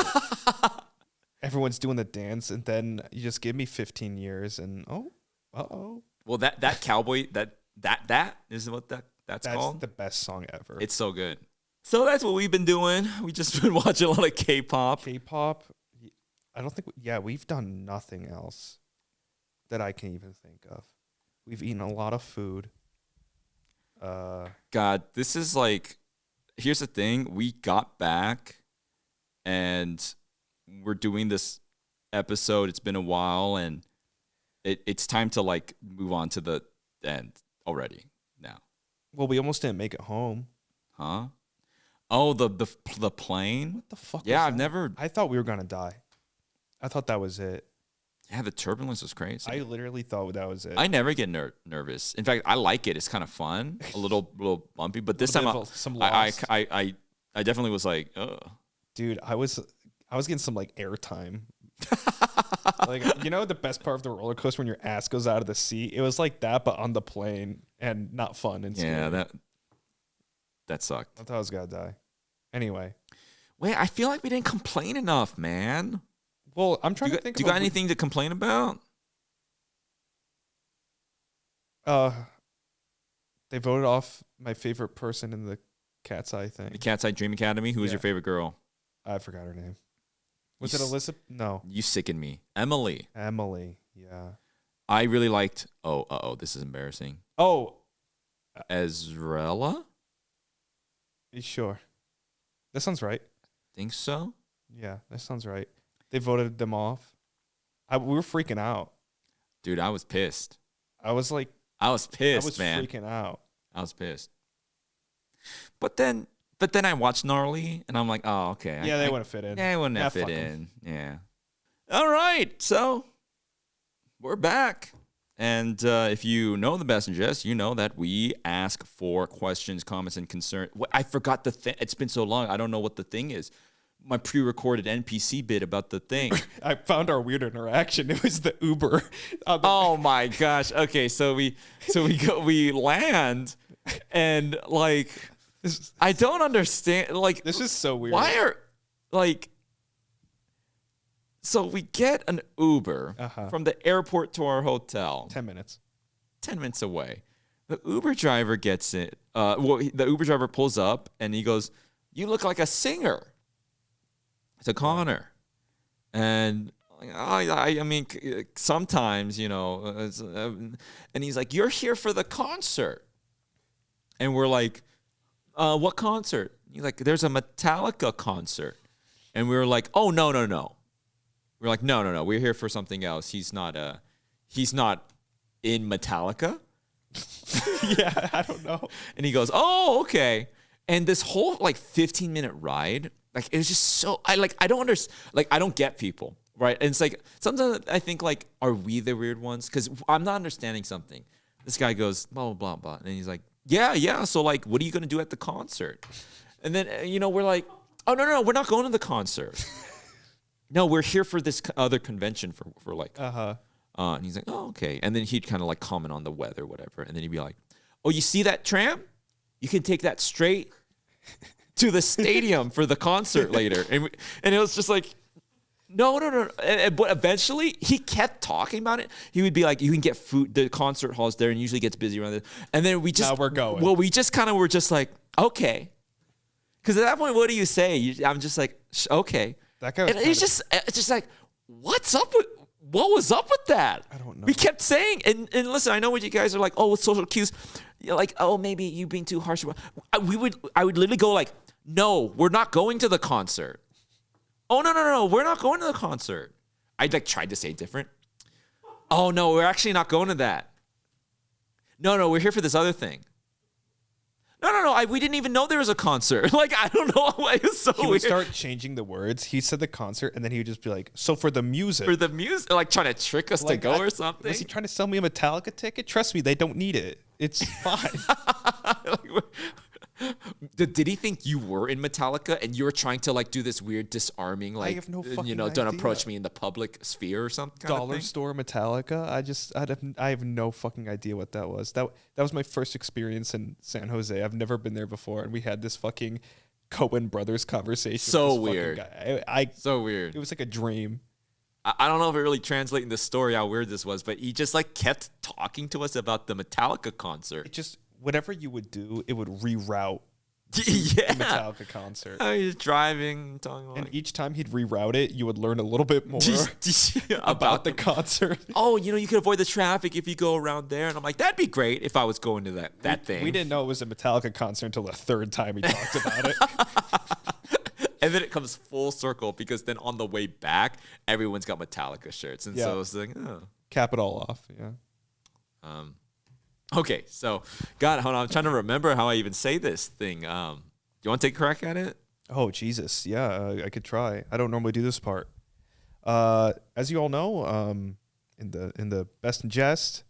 Everyone's doing the dance and then you just give me 15 years and uh-oh. Well, that cowboy, that is what that's That's called. the best song ever. It's so good. So that's what we've been doing. We just been watching a lot of K-pop. K-pop. I don't think. We've done nothing else that I can even think of. We've eaten a lot of food. God, this is like, here's the thing. We got back and we're doing this episode. It's been a while and it's time to like move on to the end already now. Well, we almost didn't make it home. Huh? Oh, the plane? What the fuck? Yeah, was I've that? never. I thought we were gonna die. I thought that was it. Yeah, the turbulence was crazy. I literally thought that was it. I never get nervous. In fact, I like it. It's kind of fun, a little bumpy. But this time, some I loss. definitely was like, ugh. Dude, I was getting some like airtime. Like, the best part of the roller coaster when your ass goes out of the seat. It was like that, but on the plane and not fun and scary. Yeah, that sucked. I thought I was gonna die. Anyway, Wait, I feel like we didn't complain enough, man. well, I'm trying Do to think. you got anything to complain about? They voted off my favorite person in the Cat's Eye The thing. Cat's Eye Dream Academy. Who was your Yeah. favorite girl? I forgot her name. Was You it s- Elizabeth? No, You sicken me, Emily. Emily. Yeah. I really liked. Oh, this is embarrassing. Oh, Ezrella. you sure? That sounds right. Think so. Yeah, that sounds right. They voted them off. We were freaking out. Dude, I was pissed. I was like, I was I pissed, was man. freaking out. I was pissed. But then I watched Gnarly, and I'm like, oh, okay. Yeah, they wouldn't fit in. Yeah, they wouldn't Yeah, fit fuck 'em. in. Yeah. All right, so we're back. And if you know the Best in Jest, you know that we ask for questions, comments, and concerns. I forgot the thing. It's been so long. I don't know what the thing is. My pre-recorded NPC bit about the thing. I found our weird interaction. It was the Uber. Oh my gosh. Okay, so we land, and like I don't understand. Like This is so weird. why are like. So we get an Uber from the airport to our hotel. 10 minutes. 10 minutes away. The Uber driver gets it. The Uber driver pulls up and he goes, "You look like a singer." To Connor. And I mean, sometimes, you know, and he's like, "You're here for the concert." And we're like, "What concert?" He's like, "There's a Metallica concert." And we were like, "Oh, no. We're like, no. We're here for something else. He's not in Metallica. Yeah, I don't know. And he goes, "Oh, okay." And this whole like 15-minute ride, like it was just so I don't understand. Like I don't get people, right? And it's like sometimes I think like, are we the weird ones? Because I'm not understanding something. This guy goes blah blah blah blah, and he's like, yeah. So like, what are you gonna do at the concert? And then we're like, "Oh no, we're not going to the concert." No, we're here for this other convention for like, and he's like, "Oh, okay." And then he'd kind of like comment on the weather, whatever. And then he'd be like, "Oh, you see that tram? You can take that straight to the stadium for the concert later." And it was just like, no. But eventually he kept talking about it. He would be like, "You can get food. The concert hall's there and usually gets busy around there." And then we just, Now we're going. Well, we just kind of were just like, okay. Because at that point, what do you say? I'm just like, okay. That guy was And it's just like, what was up with that? I don't know. We kept saying, and listen, I know what you guys are like, "Oh, with social cues, you're like, oh, maybe you being too harsh." I would literally go like, "No, we're not going to the concert." "Oh, no, we're not going to the concert." I'd like tried to say it different. "Oh no, we're actually not going to that." No, we're here for this other thing." No, we didn't even know there was a concert. Like, I don't know. It was so He weird. would start changing the words. He said the concert, and then he would just be like, "So for the music." For the music, like trying to trick us to go or something. Was he trying to sell me a Metallica ticket? Trust me, they don't need it. It's fine. Did he think you were in Metallica and you were trying to like do this weird disarming, like, have no fucking don't idea. approach me in the public sphere or something? kind of Dollar thing? store Metallica. I have no fucking idea what that was. That was my first experience in San Jose. I've never been there before, and we had this fucking Coen Brothers conversation. So with this fucking weird. guy. So weird. It was like a dream. I don't know if it really translating the story how weird this was, but he just like kept talking to us about the Metallica concert. It just whatever you would do, it would reroute Yeah. the Metallica concert. He's driving, talking And like, each time he'd reroute it, you would learn a little bit more about the concert. "Oh, you can avoid the traffic if you go around there." And I'm like, that'd be great if I was going to that thing. We didn't know it was a Metallica concert until the third time he talked about it. And then it comes full circle because then on the way back, everyone's got Metallica shirts. And Yeah. so it's like, oh. Cap it all off. Yeah. Okay, so, God, hold on. I'm trying to remember how I even say this thing. You want to take a crack at it? Oh Jesus, yeah, I could try. I don't normally do this part. As you all know, in the Best in Jest.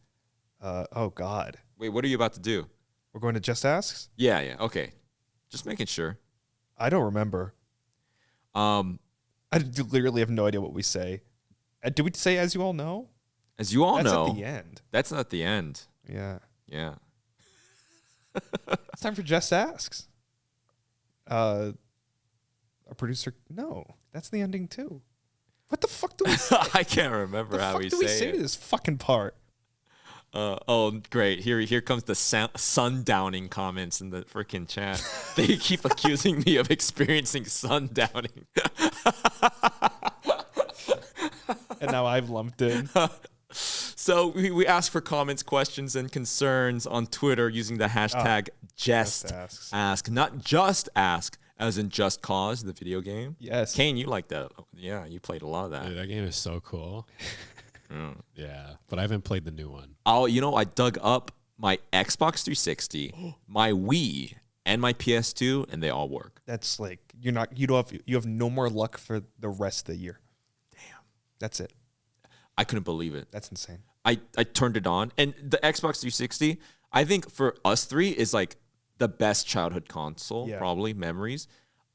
Oh God, Wait, what are you about to do? we're going to Just Asks. Yeah, okay. Just making sure. I don't remember. I literally have no idea what we say. Do we say "as you all know"? As you all That's know, at the end. that's not the end. Yeah, Yeah. it's time for Just Asks. Our producer, no, that's the ending too. What the fuck do we say? I can't remember the how fuck we do we say say it. to this fucking part? Oh, great. Here comes the sundowning comments in the freaking chat. They keep accusing me of experiencing sundowning. And now I've lumped in. So we ask for comments, questions, and concerns on Twitter using the hashtag Jest Asks. Ask. Not just ask, as in Just Cause, the video game. Yes. Kane, you like that. Yeah, you played a lot of that. Dude, that game is so cool. Yeah, but I haven't played the new one. I dug up my Xbox 360, my Wii, and my PS2, and they all work. That's like you have no more luck for the rest of the year. Damn. That's it. I couldn't believe it. That's insane. I turned it on, and the Xbox 360, I think for us three is like the best childhood console, probably memories.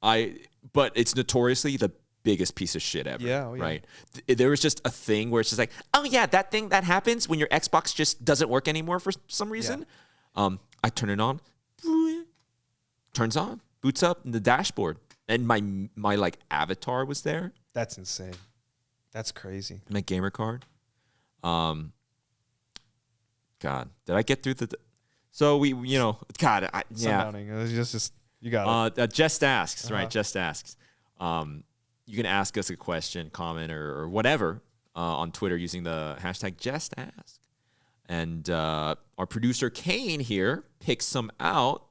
But it's notoriously the biggest piece of shit ever. Yeah. Right. There was just a thing where it's just like, oh yeah, that thing that happens when your Xbox just doesn't work anymore for some reason. Yeah. I turn it on, turns on, boots up in the dashboard, and my like avatar was there. That's insane. That's crazy. My gamer card. God, did I get through the? So we, God, Sundowning. It was just you got it. Jest asks, right? Jest asks. You can ask us a question, comment, or whatever on Twitter using the hashtag JestAsk. And our producer Kane here picks some out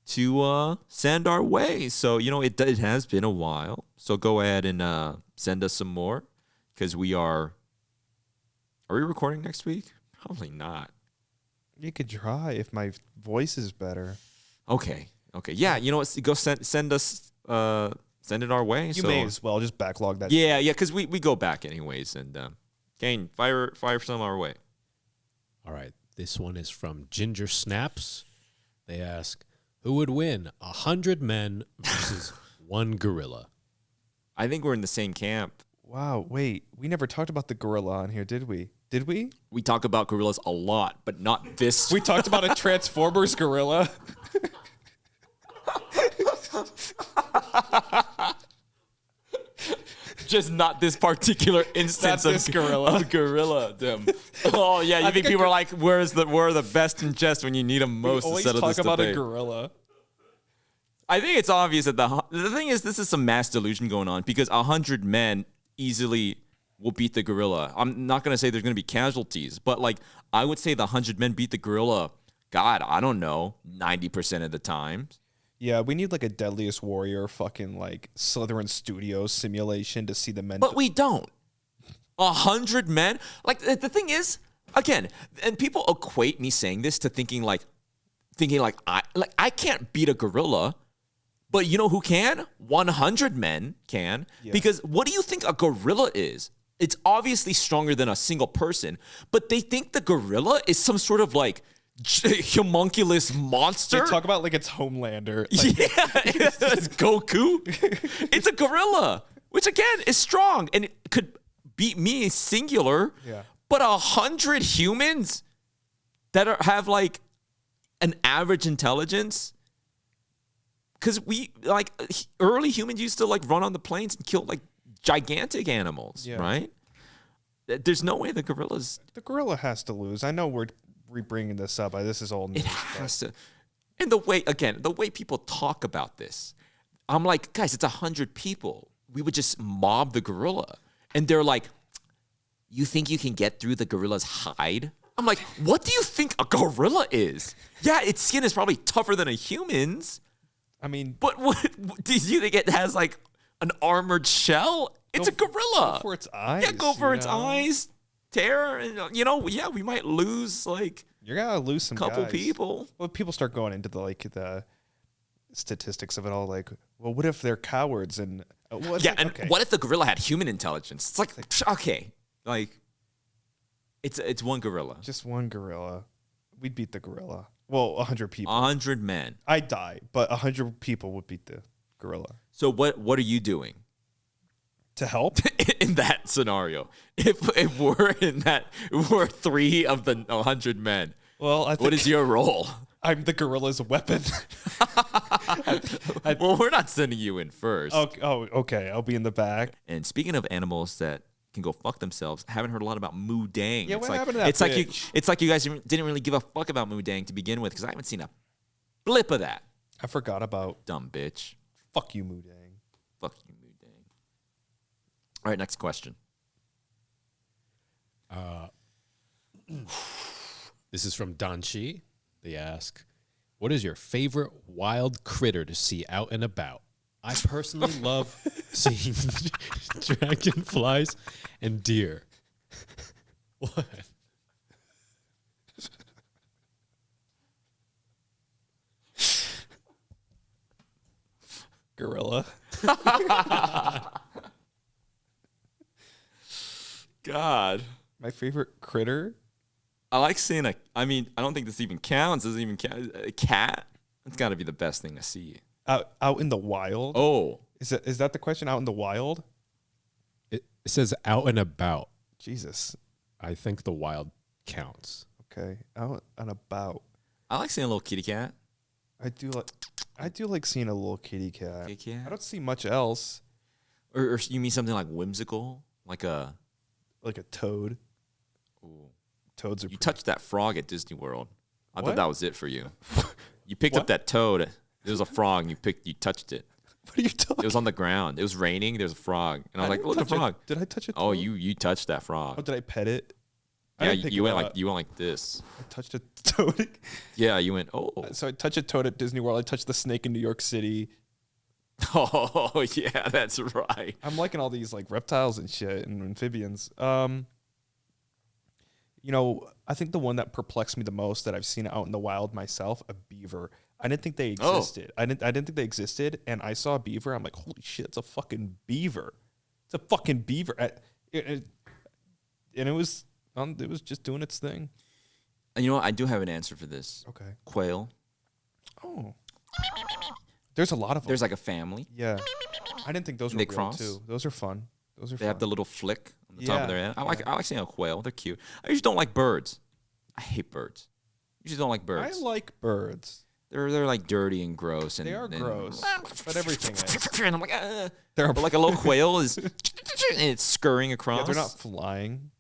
to send our way. So, it has been a while. So go ahead and send us some more because we are we recording next week? Probably not. You could try if my voice is better. Okay. Yeah, you know what? Go send us send it our way. You may as well just backlog that. Yeah, because we go back anyways. And Kane, fire some our way. All right. This one is from Ginger Snaps. They ask, who would win, 100 men versus one gorilla? I think we're in the same camp. Wow, wait. We never talked about the gorilla on here, did we? Did we? We talk about gorillas a lot, but not this. We talked about a Transformers gorilla. Just not this particular instance Not this gorilla. of gorilla. Damn. Oh yeah, you think people are like, we're the best in Jest when you need them most Always instead of this talk about debate. a gorilla. I think it's obvious that the thing is, this is some mass delusion going on because 100 men easily will beat the gorilla. I'm not going to say there's going to be casualties, but like I would say the 100 men beat the gorilla, God, I don't know, 90% of the time. Yeah, we need like a Deadliest Warrior fucking like Slytherin Studios simulation to see the men. But we don't. 100 men? Like the thing is, again, and people equate me saying this to thinking like I can't beat a gorilla. But you know who can? 100 men can. Yeah. Because what do you think a gorilla is? It's obviously stronger than a single person, but they think the gorilla is some sort of like homunculus monster. They talk about like it's Homelander. Like, it's Goku. It's a gorilla, which again is strong and it could beat me singular. Yeah. But 100 humans that have like an average intelligence. Because early humans used to like run on the plains and kill like gigantic animals, right? There's no way the gorillas. The gorilla has to lose. I know we're bringing this up. This is old news. It has to. And the way people talk about this, I'm like, guys, it's 100 people. We would just mob the gorilla, and they're like, you think you can get through the gorilla's hide? I'm like, what do you think a gorilla is? Yeah, its skin is probably tougher than a human's. I mean, but what do you think it has like an armored shell? It's a gorilla. Go for its eyes. Yeah, go for its eyes. Tear, and we might lose like you're gonna lose some couple guys. people. Well, people start going into the statistics of it all. Like, well, what if they're cowards and what if the gorilla had human intelligence? It's like okay, like it's one gorilla. Just one gorilla. We'd beat the gorilla. Well, 100 people. 100 men. I'd die, but 100 people would beat the gorilla. So what are you doing to help in that scenario? If we're 3 of the 100 men. Well, I think what is your role? I'm the gorilla's weapon. Well, we're not sending you in first. Okay. I'll be in the back. And speaking of animals that can go fuck themselves, I haven't heard a lot about Moo Dang. Yeah, what happened to that bitch? It's like you guys didn't really give a fuck about Moo Dang to begin with because I haven't seen a blip of that. I forgot about dumb bitch. Fuck you, Moo Dang. Fuck you, Moo Dang. All right, next question. This is from Danchi. They ask, what is your favorite wild critter to see out and about? I personally love seeing dragonflies and deer. What? gorilla. God. My favorite critter? I like seeing I don't think this even counts. Does it even count? A cat? It's got to be the best thing to see. Out in the wild? Oh. Is that the question? Out in the wild? It says out and about. Jesus. I think the wild counts. Okay. Out and about. I like seeing a little kitty cat. I do like seeing a little kitty cat. Kitty cat? I don't see much else. Or you mean something like whimsical? Like a toad. Ooh. Toads are You touched that frog at Disney World. I What? thought that was it for you. You picked up that toad. It was a frog and you touched it. What are you talking? It was on the ground. It was raining. There was a frog. And I was like, didn't look, the touch it. frog. Did I touch it? Oh, you touched that frog. Oh, did I pet it? I Yeah, didn't think you went about- like this. I touched a toad. Yeah, you went, oh. So I touched a toad at Disney World. I touched the snake in New York City. Oh, yeah, that's right. I'm liking all these like reptiles and shit and amphibians. I think the one that perplexed me the most that I've seen out in the wild myself, a beaver. I didn't think they existed. I didn't think they existed, and I saw a beaver. I'm like, holy shit, it's a fucking beaver. It's a fucking beaver. And it was just doing its thing. And you know what? I do have an answer for this. Okay. Quail. Oh. There's a lot of them. There's like a family. Yeah. I didn't think those were Nick real Frost? too. Those are fun. They have the little flick on the top of Yeah, their head. I like seeing a quail. They're cute. I usually don't like birds. I hate birds. I usually don't like birds. I like birds. They're like dirty and gross. And They are and- gross, but everything is. And I'm like, They're but like a little quail is, and it's scurrying across. Yeah, they're not flying.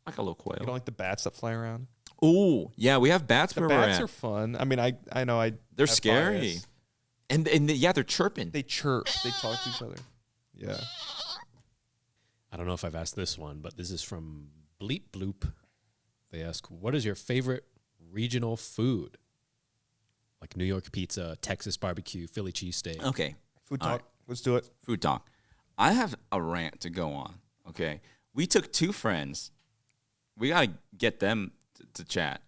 like a little You don't quail. like the bats that fly around? Ooh, yeah, we have bats The where we're bats at. are fun. I mean, I know They're have scary, bias. and yeah, they're chirping. They chirp. They talk to each other. Yeah. I don't know if I've asked this one, but this is from Bleep Bloop. They ask, what is your favorite regional food? Like New York pizza, Texas barbecue, Philly cheesesteak. Okay, Food All talk. right. Let's do it. food talk. I have a rant to go on. Okay, we took two friends. We gotta get them to chat.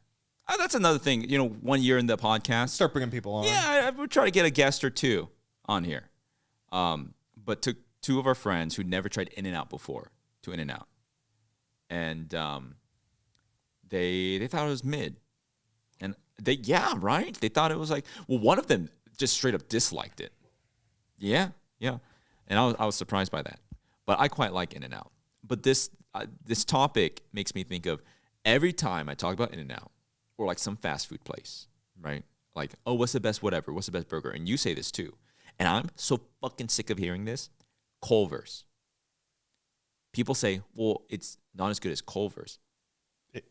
That's another thing. 1 year in the podcast. Start bringing people on. Yeah, I would try to get a guest or two on here. But took two of our friends who never tried In-N-Out before to In-N-Out. And they thought it was mid. And they thought it was like, well, one of them just straight up disliked it. Yeah. And I was surprised by that. But I quite like In-N-Out. But this topic makes me think of every time I talk about In-N-Out or like some fast food place, right? Like, oh, what's the best whatever? What's the best burger? And you say this too. And I'm so fucking sick of hearing this. Culver's. People say, well, it's not as good as Culver's.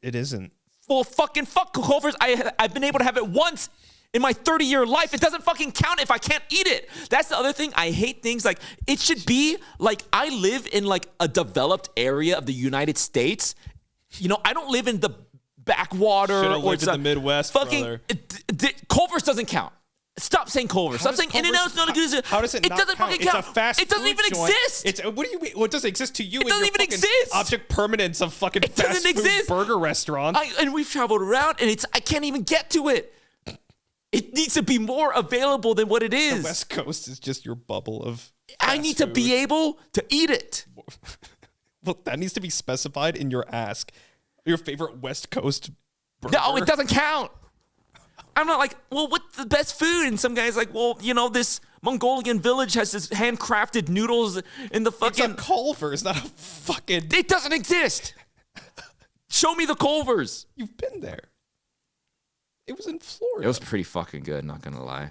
It isn't. Well, fucking fuck Culver's. I've been able to have it once in my 30-year life. It doesn't fucking count if I can't eat it. That's the other thing. I hate things like, it should be like I live in like a developed area of the United States. I don't live in the backwater Should've or lived in the Midwest, fucking brother. Culver's doesn't count. Stop saying Culver's. Stop does saying Culver's- In-N-Out's not as good as How does it not doesn't count? fucking count. It's a fast It doesn't food even joint. exist. What do you mean? What doesn't exist to you? It doesn't even exist. Object permanence of fucking It fast doesn't food exist. burger restaurant. And we've traveled around, and I can't even get to it. It needs to be more available than what it is. The West Coast is just your bubble of. I need to be able to eat it. Well, that needs to be specified in your ask. Your favorite West Coast burger. No, it doesn't count. I'm not like, well, what's the best food? And some guy's like, well, this Mongolian village has this handcrafted noodles in the It's fucking. a Culver's, not a fucking. It doesn't exist. Show me the Culver's. You've been there. It was in Florida. It was pretty fucking good, not gonna lie.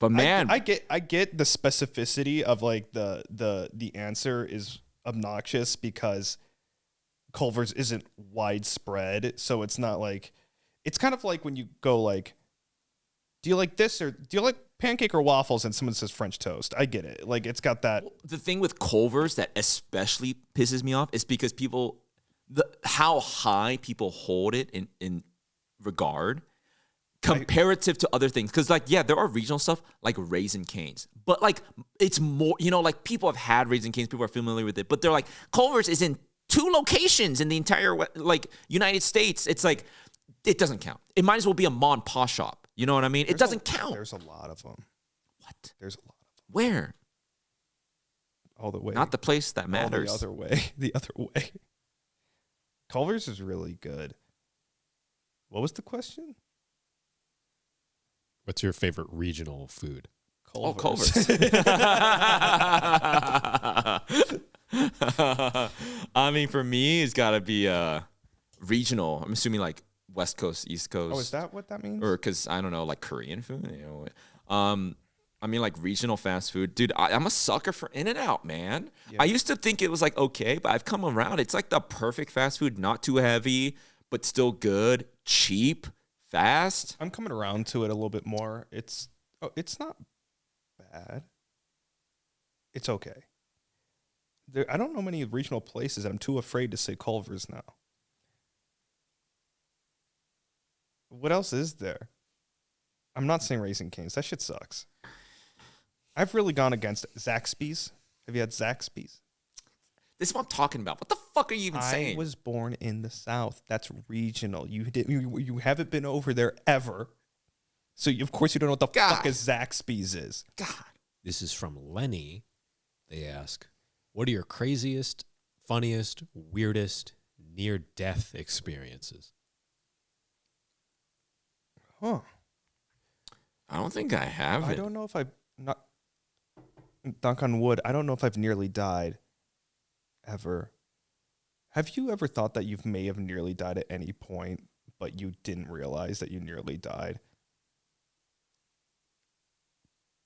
But man, I get the specificity of like the answer is obnoxious because Culver's isn't widespread, so it's not like it's kind of like when you go like, do you like this or do you like pancake or waffles? And someone says French toast. I get it. Like it's got that. the thing with Culver's that especially pisses me off is because how high people hold it in regard comparative to other things. Because there are regional stuff like Raisin Canes, but like it's more, like people have had Raisin Canes, people are familiar with it, but they're like Culver's is in 2 locations in the entire United States. It's like it doesn't count. It might as well be a mom and pop shop. You know what I mean? It doesn't count. There's a lot of them. What? There's a lot Where? all the way. Not the place that all matters. the other way. The other way. Culver's is really good. What was the question? What's your favorite regional food? Oh, Culver's. Culver's. I mean, for me, it's got to be regional. I'm assuming like West Coast, East Coast. Oh, is that what that means? Or because I don't know, like Korean food. I mean, like regional fast food, dude. I'm a sucker for In-N-Out, man. Yeah. I used to think it was like okay, but I've come around. It's like the perfect fast food, not too heavy, but still good, cheap, fast. I'm coming around to it a little bit more. It's not bad. It's okay. I don't know many regional places. I'm too afraid to say Culver's now. What else is there? I'm not saying Raising Cane's. That shit sucks. I've really gone against Zaxby's. Have you had Zaxby's? This is what I'm talking about. What the fuck are you even saying? I was born in the South. That's regional. You haven't been over there ever. So of course you don't know what the fuck a Zaxby's is. God. This is from Lenny. They ask, what are your craziest, funniest, weirdest near-death experiences? Huh. I don't think I have I it. don't know if I've not knock on wood. I don't know if I've nearly died ever. Have you ever thought that you may have nearly died at any point, but you didn't realize that you nearly died?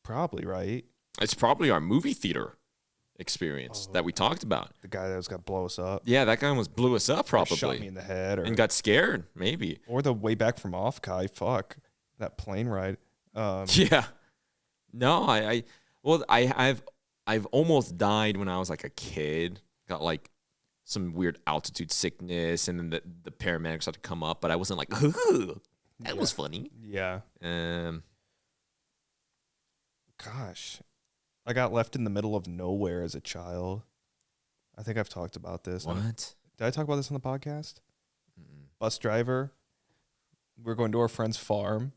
Probably, right? It's probably our movie theater experience that we talked about. The guy that was gonna blow us up. Yeah, that guy blew us up Shot me probably in the head, or and got scared, maybe. or the way back from off Kai. Fuck that plane ride. Yeah. No, I've almost died when I was like a kid. Got like some weird altitude sickness, and then the paramedics had to come up, but I wasn't like, that was funny. Yeah. Gosh, I got left in the middle of nowhere as a child. I think I've talked about this. What? Did I talk about this on the podcast? Bus driver. We're going to our friend's farm.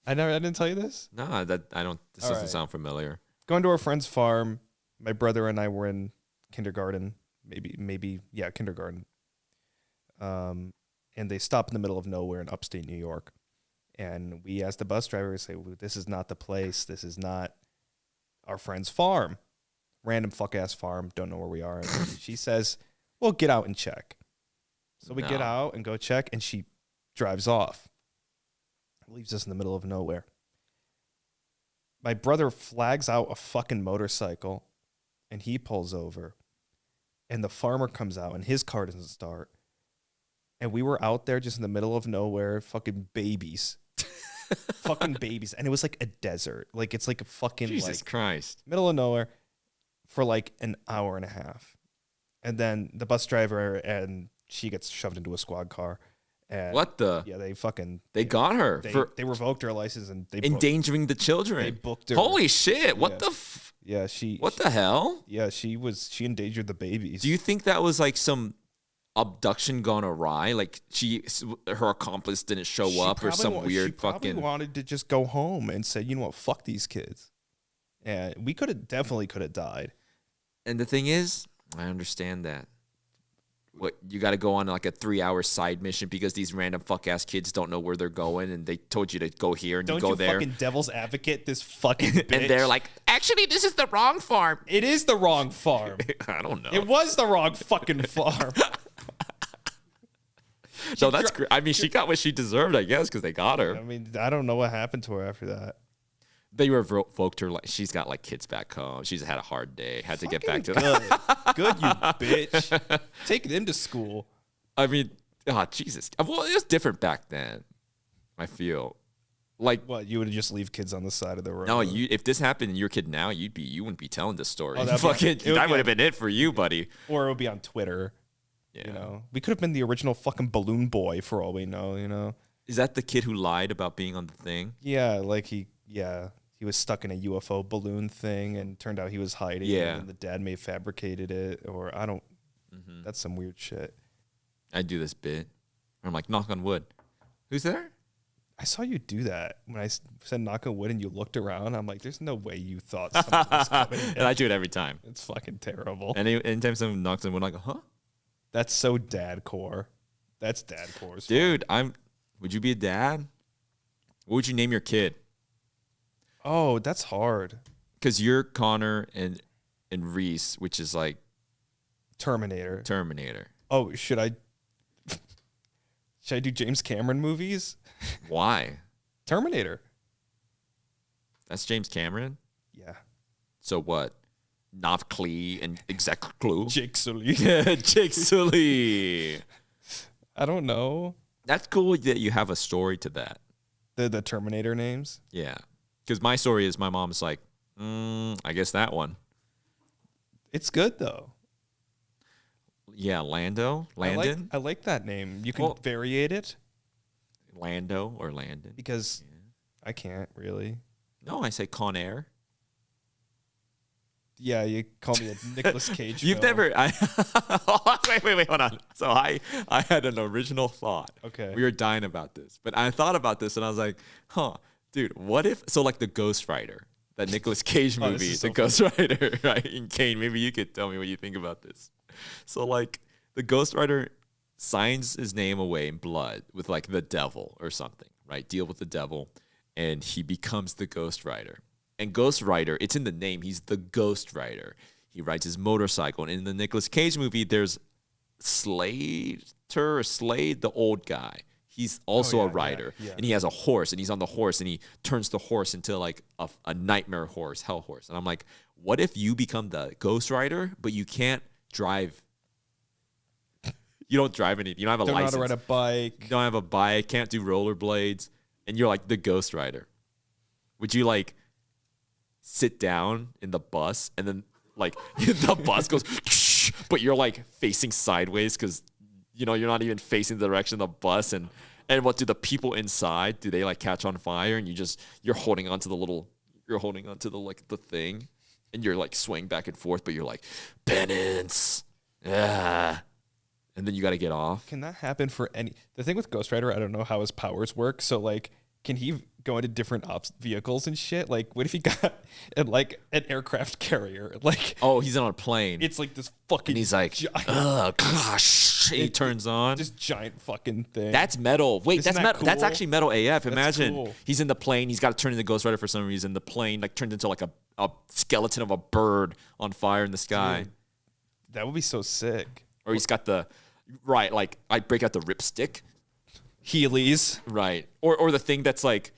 I didn't tell you this. No, this All doesn't right. sound familiar. Going to our friend's farm. My brother and I were in kindergarten, kindergarten. And they stopped in the middle of nowhere in upstate New York. And we asked the bus driver, we say, this is not the place. This is not our friend's farm. Random fuck-ass farm. Don't know where we are. And she says, well, get out and check. So we get out and go check, and she drives off. Leaves us in the middle of nowhere. My brother flags out a fucking motorcycle, and he pulls over. And the farmer comes out, and his car doesn't start. And we were out there just in the middle of nowhere, fucking babies. Fucking babies. And it was like a desert. Like, it's like a fucking, Jesus Christ. middle of nowhere for like an hour and a half. And then the bus driver, and she gets shoved into a squad car. And What the? Yeah, They got her for they revoked her license, and they endangering the children. They booked her. Holy shit. What Yeah. the What the hell? Yeah, she endangered the babies. Do you think that was like some abduction gone awry? Like her accomplice didn't show up, or some weird she probably fucking. wanted to just go home and say, you know what, fuck these kids. And we definitely could have died. And the thing is, I understand that. What, you got to go on like a 3-hour side mission because these random fuck ass kids don't know where they're going, and they told you to go here, and Don't you go you there, fucking devil's advocate this fucking bitch. and they're like, actually, this is the wrong farm. it is the wrong farm. I don't know. It was the wrong fucking farm. So that's great. I mean, she got what she deserved, I guess, because they got her. I mean, I don't know what happened to her after that. They revoked her. Like, she's got like kids back home. She's had a hard day. Had to get back to Good. that. Good, you bitch. Take them to school. I mean, Jesus. Well, it was different back then. I feel like What, you would just leave kids on the side of the road? no. If this happened and you're a kid now, you wouldn't be telling this story. Oh, that'd be- Fucking, it would that be would have been it for you, buddy. Or it would be on Twitter. Yeah. You know, we could have been the original fucking balloon boy for all we know. You know. Is that the kid who lied about being on the thing? Yeah, like he was stuck in a UFO balloon thing, and turned out he was hiding. Yeah. And the dad may have fabricated it, or I don't. That's some weird shit. I do this bit. I'm like, knock on wood. Who's there? I saw you do that when I said knock on wood and you looked around. I'm like, there's no way you thought something was coming. And I do it every time. It's fucking terrible. Anytime someone knocks on wood, I'm like, huh? That's so dad core. That's dad core. Dude, would you be a dad? What would you name your kid? Oh, that's hard. Because you're Connor and Reese, which is like Terminator. Oh, should I do James Cameron movies? Why? Terminator. That's James Cameron? Yeah. So what? Novclee and Execlu. Jake Sully. Jake Sully. I don't know. That's cool that you have a story to that. The Terminator names? Yeah. Because my story is my mom's like, I guess that one. It's good though. Yeah, Landon. I like that name. You can variate it. Lando or Landon. Because I can't really. No, I say Con Air. Yeah, you call me a Nicolas Cage You've film. never. Wait, hold on. So I had an original thought. Okay. We were dying about this, but I thought about this and I was like, dude, what if? So like the Ghost Rider, that Nicolas Cage movie, is so the Ghost Rider, right? And Kane, maybe you could tell me what you think about this. So like the Ghost Rider signs his name away in blood with like the devil or something, right? Deal with the devil, and he becomes the Ghost Rider. And Ghost Rider, it's in the name. He's the Ghost Rider. He rides his motorcycle. And in the Nicolas Cage movie, there's Slade, the old guy. He's also a rider. yeah. And he has a horse. And he's on the horse. And he turns the horse into like a nightmare horse, hell horse. And I'm like, what if you become the Ghost Rider, but you can't drive? You don't drive anything. You don't have a license. Don't know how to ride a bike. You don't have a bike. Can't do rollerblades. And you're like the Ghost Rider. Would you like sit down in the bus and then like the bus goes, but you're like facing sideways because you're not even facing the direction of the bus, and what do the people inside, do they like catch on fire, and you're holding onto the thing, and you're like swaying back and forth, but you're like, penance, and then you got to get off. Can that happen for any? The thing with Ghost Rider, I don't know how his powers work. So like, can he go into different vehicles and shit? Like, what if he got like an aircraft carrier? Like, oh, he's on a plane. It's like this fucking. And he's like, oh gosh. He turns on this giant fucking thing. That's metal. Wait, Isn't that's that metal. That's cool? actually metal AF. Imagine cool. he's in the plane. He's got to turn into Ghost Rider for some reason. The plane like turns into like a skeleton of a bird on fire in the sky. Dude, that would be so sick. Or he's got like I break out the ripstick. Heelys. Right. Or the thing that's like,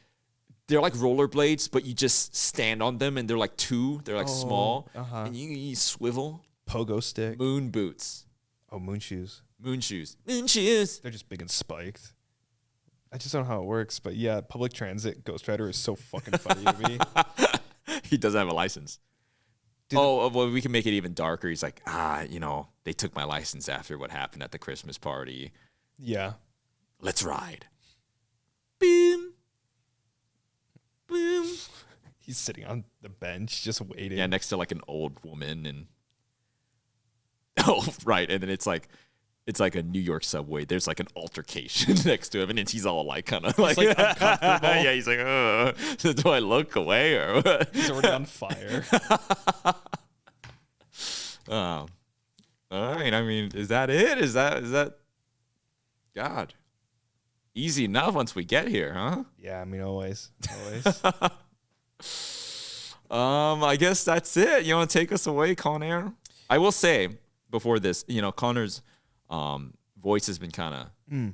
they're like rollerblades, but you just stand on them and they're like they're like small. And you swivel. Pogo stick. Moon boots. Oh, moon shoes. Moon shoes. Moon shoes. They're just big and spiked. I just don't know how it works, but yeah, public transit Ghost Rider is so fucking funny to me. He doesn't have a license. Well, we can make it even darker. He's like, they took my license after what happened at the Christmas party. Yeah. Let's ride. Boom. Boom. He's sitting on the bench just waiting. Yeah, next to like an old woman and oh, right. And then it's like a New York subway. There's like an altercation next to him, and he's all like kind of like uncomfortable. Yeah, he's like, do I look away or what? He's already on fire. Oh. All right. I mean, is that it? Is that God? Easy enough once we get here, huh? Yeah, I mean, always. I guess that's it. You want to take us away, Connor? I will say before this, Connor's voice has been kind of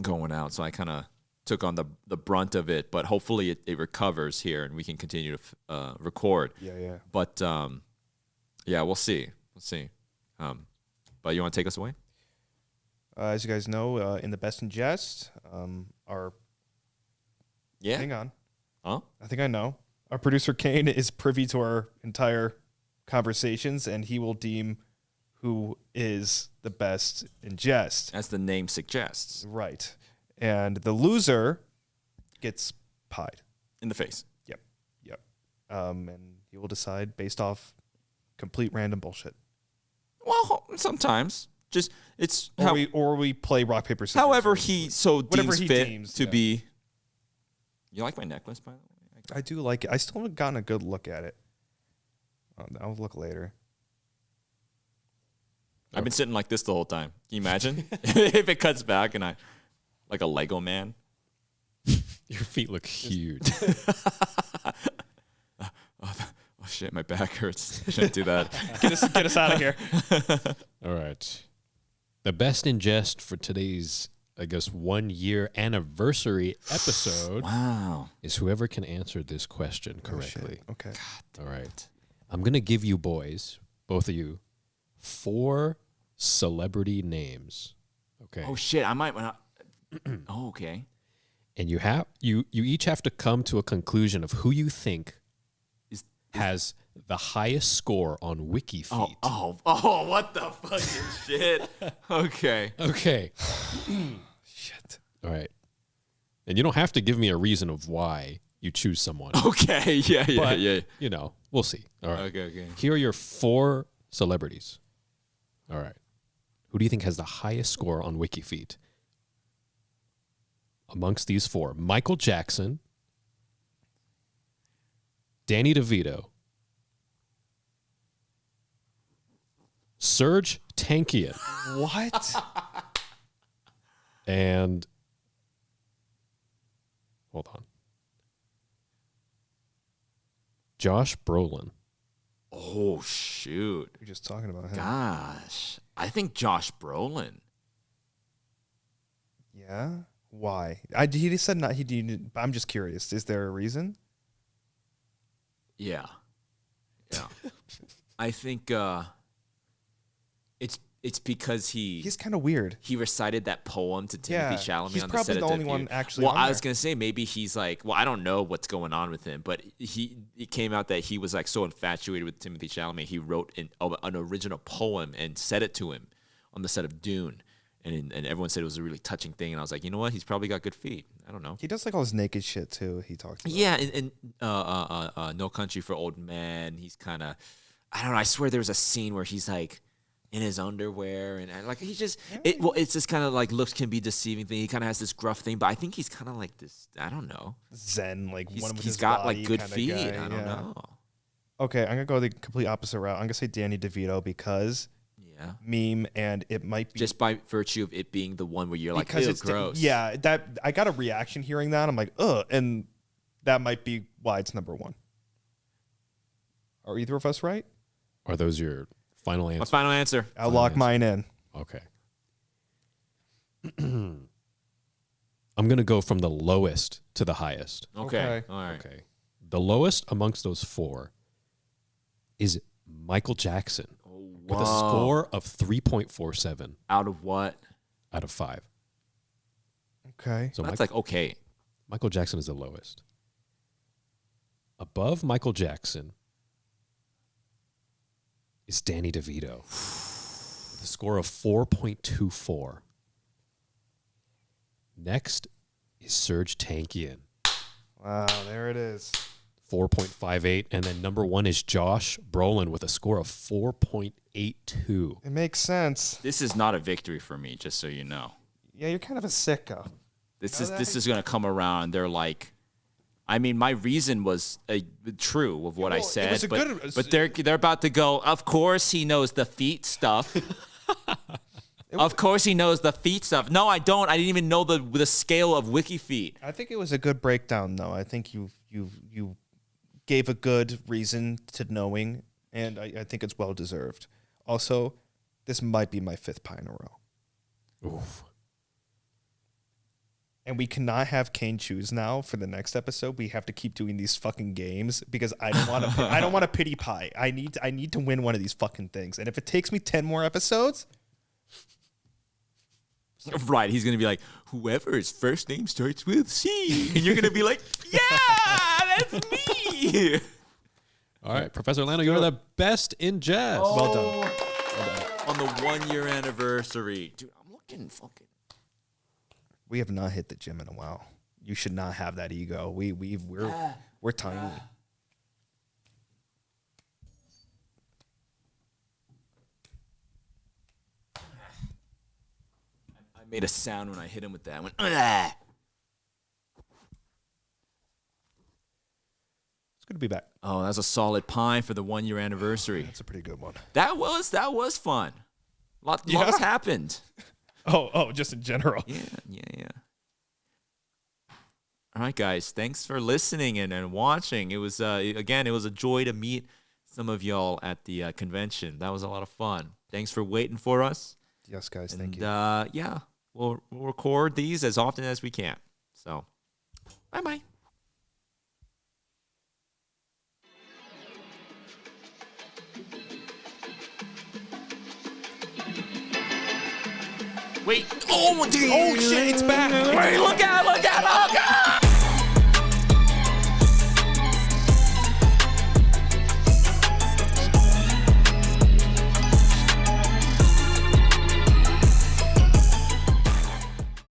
going out, so I kind of took on the brunt of it. But hopefully it recovers here, and we can continue to record. Yeah. But yeah, we'll see. But you want to take us away? As you guys know, in the Best in Jest, our Yeah. hang on, Huh? I think I know. Our producer Kane is privy to our entire conversations, and he will deem who is the best in Jest. As the name suggests. Right, and the loser gets pied. In the face. Yep. And he will decide based off complete random bullshit. Well, sometimes. Just it's Or we play rock paper scissors. however he so Whatever deems he fit deems, to yeah. be You like my necklace, by the way? I do like it. I still haven't gotten a good look at it. I'll look later. I've been sitting like this the whole time. Can you imagine if it cuts back and I like a Lego man? Your feet look huge. Oh shit, my back hurts. I shouldn't do that. Get us out of here. All right. The best in jest for today's, I guess, 1 year anniversary episode Wow. is whoever can answer this question correctly. Okay. All right. I'm going to give you boys, both of you, 4 celebrity names. Okay. Oh shit, I might. Oh, okay. And you each have to come to a conclusion of who you think has the highest score on WikiFeet. Oh, what the fucking shit? Okay. Okay. Shit. All right. And you don't have to give me a reason of why you choose someone. Okay. Yeah. But, Yeah. you know, we'll see. All right. Okay. Here are your 4 celebrities. All right. Who do you think has the highest score on WikiFeet? Amongst these 4, Michael Jackson, Danny DeVito, Serge Tankian, What? and hold on, Josh Brolin. Oh shoot. We're just talking about him. Gosh, I think Josh Brolin. Yeah. Why? He just said not. He didn't. I'm just curious. Is there a reason? Yeah. I think it's because He's kind of weird. he recited that poem to Timothy Chalamet he's on the probably set the of only one Debut. actually. Well, on I was there. gonna say maybe he's like. Well, I don't know what's going on with him, but it came out that he was like so infatuated with Timothy Chalamet, he wrote an original poem and said it to him on the set of Dune, and everyone said it was a really touching thing. And I was like, you know what? He's probably got good feet. I don't know. He does like all his naked shit too. He talks. About. Yeah, and No Country for Old Men. He's kind of, I don't know. I swear there was a scene where he's like in his underwear and like he's just it's just kind of like looks can be deceiving thing. He kind of has this gruff thing, but I think he's kind of like this. I don't know. Zen, like one with He's his got body like good kinda feet. guy, I don't yeah. know. Okay, I'm gonna go the complete opposite route. I'm gonna say Danny DeVito because Yeah, meme, and it might be just by virtue of it being the one where you're like, because ew, it's gross. yeah, that I got a reaction hearing that. I'm like, ugh, and that might be why it's number 1. Are either of us right? Are those your final My answers? final answer. I'll lock mine in. Okay. I'm going to go from the lowest to the highest. Okay. Okay. All right. Okay. The lowest amongst those 4 is Michael Jackson with a score of 3.47 Out of what? out of 5. Okay. So That's like okay. Michael Jackson is the lowest. Above Michael Jackson is Danny DeVito with a score of 4.24. Next is Serge Tankian, Wow, there it is. 4.58. And then number 1 is Josh Brolin with a score of 4.82. It makes sense. This is not a victory for me, just so you know. Yeah, you're kind of a sicko. This is gonna come around. They're like, I mean, my reason was true of what I Well, it said, was a but, good- but they're about to go. Of course, he knows the feet stuff. Of course, he knows the feet stuff. No, I don't. I didn't even know the scale of WikiFeet. I think it was a good breakdown, though. I think you gave a good reason to knowing, and I think it's well deserved. Also, this might be my 5th pie in a row. Oof. And we cannot have Kane choose now for the next episode. We have to keep doing these fucking games because I don't want to. I don't want to pity pie. I need to win one of these fucking things. And if it takes me 10 more episodes, Right? He's gonna be like, whoever's first name starts with C, and you're gonna be like, yeah, that's me. All right, Professor Lando, you're the best in jest. well done. On the 1 year anniversary, dude, I'm looking fucking. We have not hit the gym in a while. You should not have that ego. We're tiny. I made a sound when I hit him with that. I went, "Ah." good to be back. Oh, that's a solid pie for the 1-year anniversary. That's a pretty good one. That was fun. Lots happened. Oh, just in general. Yeah. All right, guys. Thanks for listening and watching. It was it was a joy to meet some of y'all at the convention. That was a lot of fun. Thanks for waiting for us. Yes, guys. Thank you. Yeah, we'll record these as often as we can. So, bye. Wait. Oh, shit, it's back. Wait, look out, oh, God.